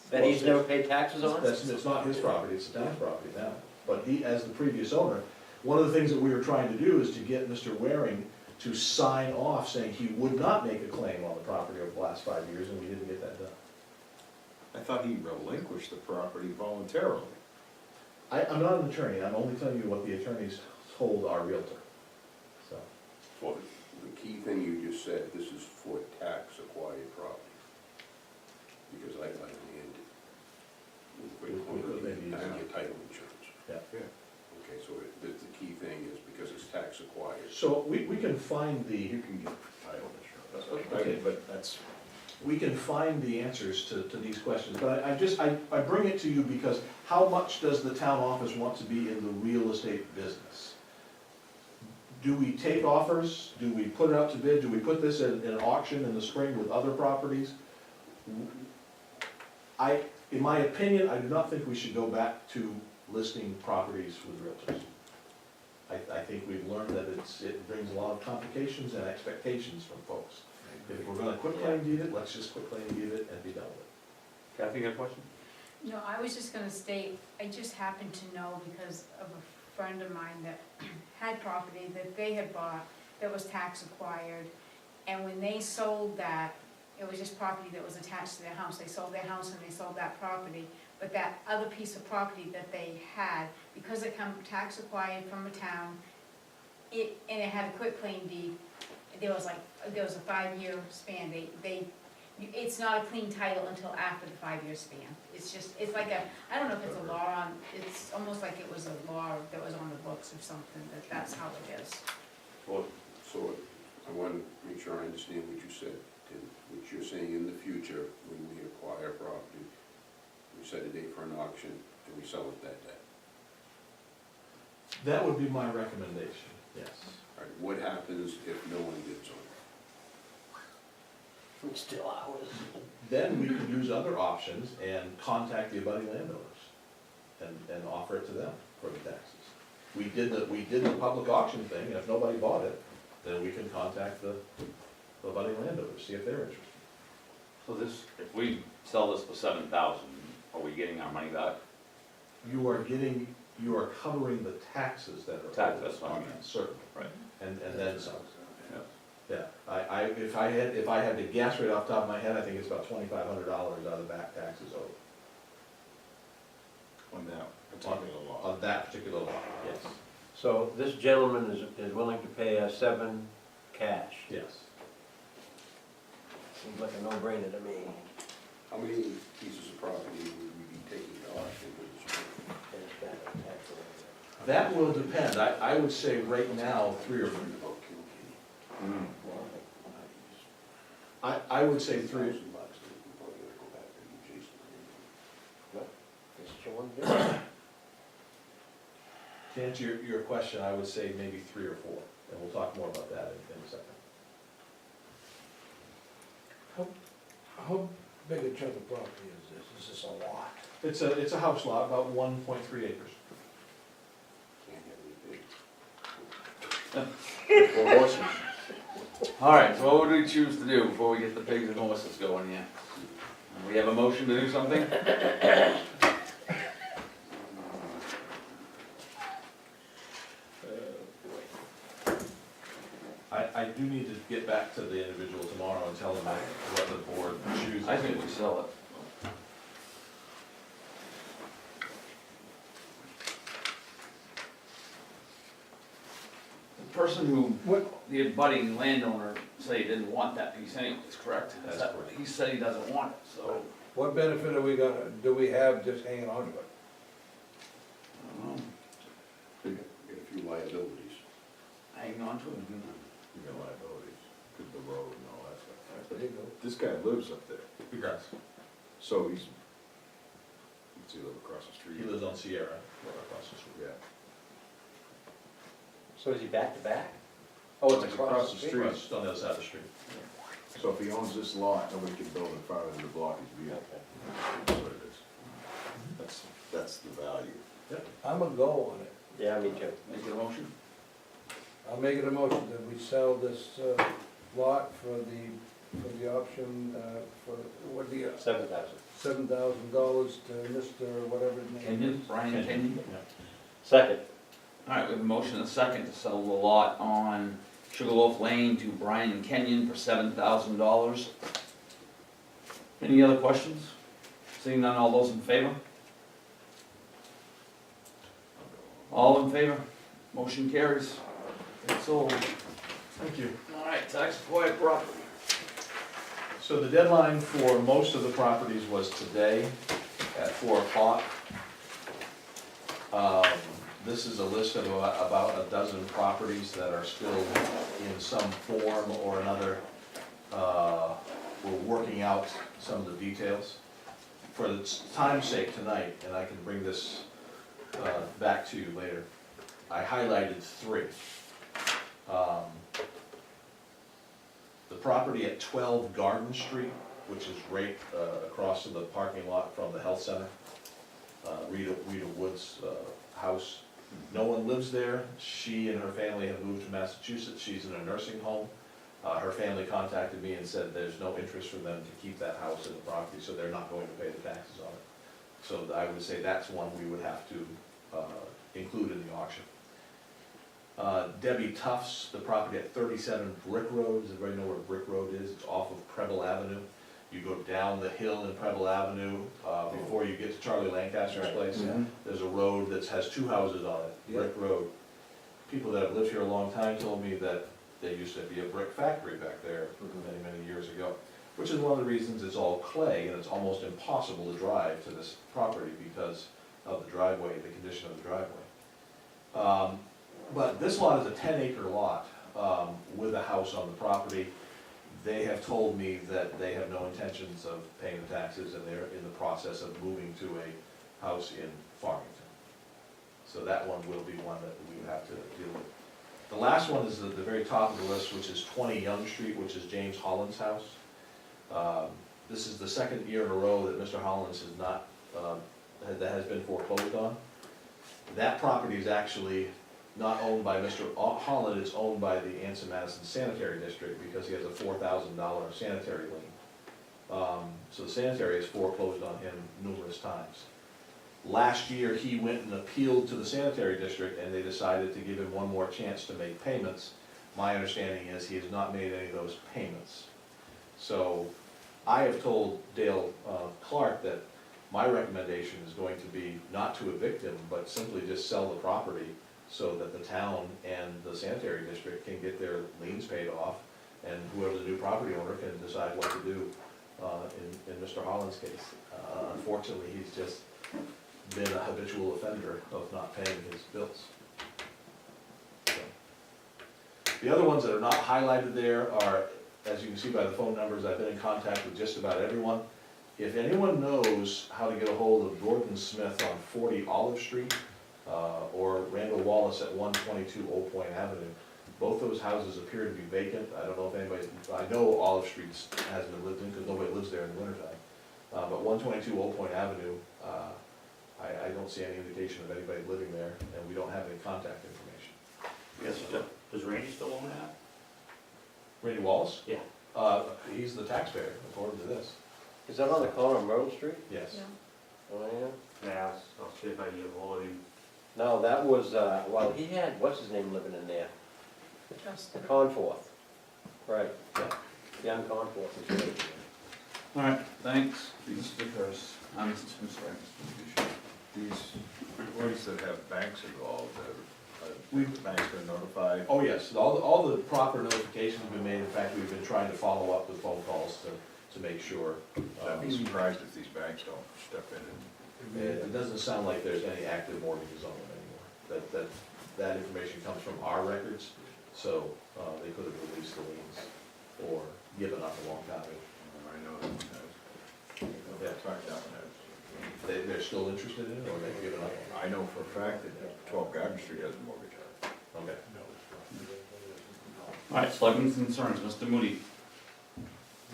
that he's never paid taxes on? It's not his property, it's the town's property now. But he, as the previous owner, one of the things that we were trying to do is to get Mr. Waring to sign off saying he would not make a claim on the property over the last 5 years, and we didn't get that done. I thought he relinquished the property voluntarily. I'm not an attorney, I'm only telling you what the attorneys told our realtor, so. Well, the key thing you just said, this is for tax acquired property. Because I understand it, I get title insurance. Yeah. Okay, so the key thing is because it's tax acquired. So we can find the, You can get title insurance. Okay. But that's, we can find the answers to these questions, but I bring it to you because how much does the town office want to be in the real estate business? Do we take offers? Do we put it out to bid? Do we put this in an auction in the spring with other properties? In my opinion, I do not think we should go back to listing properties with realtors. I think we've learned that it brings a lot of complications and expectations from folks. If we're gonna quitclaim deed it, let's just quitclaim deed it and be done with it. Kathy, you got a question? No, I was just gonna state, I just happened to know because of a friend of mine that had property that they had bought that was tax acquired. And when they sold that, it was just property that was attached to their house. They sold their house and they sold that property. But that other piece of property that they had, because it come tax acquired from a town, and it had a quitclaim deed, there was a 5 year span. It's not a clean title until after the 5 year span. It's like I don't know if it's a law it's almost like it was a law that was on the books or something, that's how it is. Well, so I want to make sure I understand what you said. What you're saying in the future, when we acquire property, we set a date for an auction and we sell it that day. That would be my recommendation, yes. All right, what happens if no one bids on it? It's still ours. Then we could use other options and contact the abutting landowners and offer it to them for the taxes. We did the public auction thing, and if nobody bought it, then we can contact the abutting landowners, see if they're interested. So this, if we sell this for 7,000, are we getting our money back? You are covering the taxes that are. Tax, that's what I mean. Certainly. Right. And then some. Yeah. Yeah, if I had to guess right off the top of my head, I think it's about $2,500 out of back taxes owed. on that particular lot. On that particular lot, yes, So this gentleman is willing to pay us 7 cash. yes. Seems like a no-brainer to me. How many pieces of property would we be taking to auction for this? And it's got a tax on it. That will depend, I would say right now, 3 or 4. I would say 3. It's showing there. To answer your question, I would say maybe 3 or 4, and we'll talk more about that in a second. How big a chunk of property is this? Is this a lot? It's a house lot, about 1.3 acres. For horses. All right, so what would we choose to do before we get the pigs and horses going here? We have a motion to do something? back to the individual tomorrow and tell them what the board chooses. I think we sell it. The person who, the abutting landowner said he didn't want that piece anyways, correct? That's Is that- correct. He said he doesn't want it, so. What benefit are we gonna, do we have just hanging on to it? I don't know. Get a few liabilities. Hanging on to it. You got liabilities, because the road and all that stuff. There you go. This guy lives up there, Congrats. so does he live across the street? He lives on Sierra, right across the street. Yeah. So is he back to back? Oh, it's across the street. Just on the other side of the street. So if he owns this lot, nobody can build in front of him to block his view. That's what it is. That's the value. I'm a go on it. Yeah, me too. Make a motion? I'll make it a motion that we sell this lot for the option, for, what do you, $7,000. $7,000 to Mr. whatever his name is. Kenyon, Brian Kenyon? Second. All right, we have a motion and a second to sell the lot on Sugarloaf Lane to Brian Kenyon for $7,000. Any other questions? Seeing none, all those in favor? All in favor? Motion carries. It's sold. Thank you. All right, tax acquired property. So the deadline for most of the properties was today at 4 o'clock. This is a list of about a dozen properties that are still in some form or another. We're working out some of the details. For the time's sake tonight, and I can bring this back to you later, I highlighted 3. The property at 12 Garden Street, which is right across from the parking lot from the health center, Rita Wood's house. No one lives there. She and her family have moved to Massachusetts. She's in a nursing home. Her family contacted me and said there's no interest for them to keep that house in the property, so they're not going to pay the taxes on it. So I would say that's one we would have to include in the auction. Debbie Tufts, the property at 37 Brick Road. Does everybody know where Brick Road is? It's off of Preble Avenue. You go down the hill in Preble Avenue, before you get to Charlie Lancaster's place. There's a road that has 2 houses on it, Brick Road. People that have lived here a long time told me that there used to be a brick factory back there many, many years ago, which is one of the reasons it's all clay and it's almost impossible to drive to this property because of the driveway, the condition of the driveway. But this lot is a 10-acre lot with a house on the property. They have told me that they have no intentions of paying the taxes and they're in the process of moving to a house in Farmington. So that one will be one that we would have to deal with. The last one is at the very top of the list, which is 20 Young Street, which is James Holland's house. This is the second year in a row that Mr. Holland's has not, that has been foreclosed on. That property is actually not owned by Mr. Holland, it's owned by the Anson Madison Sanitary District because he has a $4,000 sanitary lien. So the sanitary has foreclosed on him numerous times. Last year, he went and appealed to the sanitary district and they decided to give him one more chance to make payments. My understanding is he has not made any of those payments. So I have told Dale Clark that my recommendation is going to be not to evict him, but simply just sell the property so that the town and the sanitary district can get their liens paid off, and whoever the new property owner can decide what to do in Mr. Holland's case. Unfortunately, he's just been a habitual offender of not paying his bills. So. The other ones that are not highlighted there are, as you can see by the phone numbers, I've been in contact with just about everyone. If anyone knows how to get a hold of Gordon Smith on 40 Olive Street, or Randall Wallace at 122 Old Point Avenue. Both those houses appear to be vacant. I don't know if anybody, I know Olive Street hasn't been lived in because nobody lives there in the wintertime. But 122 Old Point Avenue, I don't see any indication of anybody living there, and we don't have any contact information. Yes, does Randy still own that? Randy Wallace? Yeah. He's the taxpayer, according to this. Is that on the corner of Myrtle Street? Yes. Oh, yeah? Yeah, I'll see if I can get hold of him. No, that was, well, he had, what's his name living in there? Justin. Conforth. Right, yeah, I'm confident. All right, thanks, Mr. Curtis. I'm sorry. These employees that have banks involved, the banks been notified? Oh, yes, all the proper notifications have been made. In fact, we've been trying to follow up with phone calls to make sure. I'd be surprised if these banks don't step in And it doesn't sound like there's any active mortgages on them anymore. That information comes from our records, so they could have released the liens or given up a long time ago. I know that one has. Yeah. In fact, that one has. They're still interested in it, or they've given up? I know for a fact that 12 Garden Street has a mortgage on it. Okay. All right, selectmen's concerns, Mr. Moody,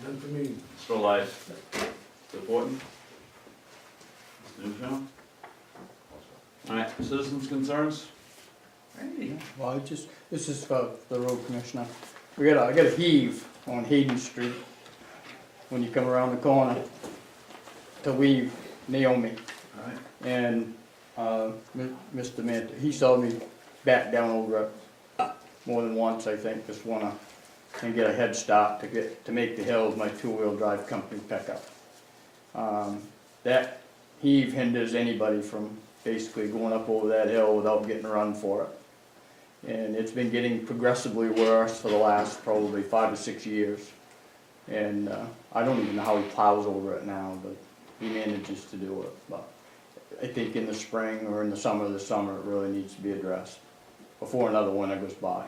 None for me. Mr. Elias, Mr. Horton, Mr. Nugent. All right, citizens' concerns? Randy? Well, this is for the road commissioner. I got a heave on Hayden Street when you come around the corner to leave Naomi. All right. And, Mr. Mant, he saw me back down over it more than once, I think, just wanna, and get a head start to make the hill with my two-wheel drive company pickup. That heave hinders anybody from basically going up over that hill without getting run for it. And it's been getting progressively worse for the last probably 5 or 6 years. And I don't even know how he plows over it now, but he manages to do it. But I think in the spring or in the summer it really needs to be addressed before another winter goes by.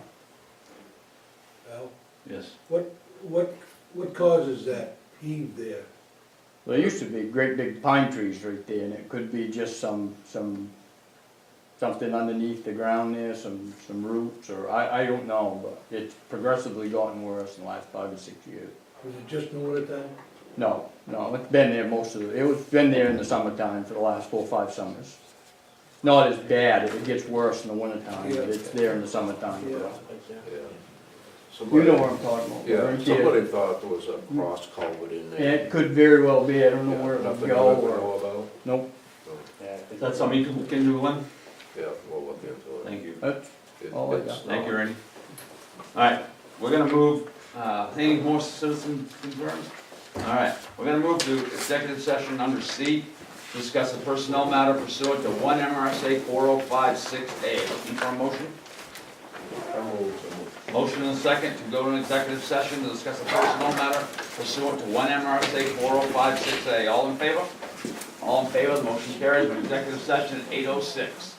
Al, Yes. what causes that heave there? There used to be great big pine trees right there, and it could be just something underneath the ground there, some roots, or I don't know, but it's progressively gotten worse in the last 5 or 6 years. Was it just in the wintertime? No, it's been there it was been there in the summertime for the last 4 or 5 summers. Not as bad, it gets worse in the wintertime, but it's there in the summertime. Yeah. Yeah. You Somebody- know what I'm talking about. Yeah, right there. somebody thought there was a cross culvert in And there. it could very well be, I don't know Yeah, where it would nothing go, I or, know about? nope, Is that something you can do, Lynn? Yeah, we'll look into it. Thank you. that's, It- all I it's got. Thank you, not- Randy. All right, we're gonna move, any more citizen concerns? All right, we're gonna move to executive session under C, discuss a personnel matter pursuant to 1 MRSA 4056A. Looking for a motion? Motion and a second to go to an executive session to discuss a personnel matter pursuant to 1 MRSA 4056A. All in favor? All in favor, the motion carries. We're in executive session at 8:06.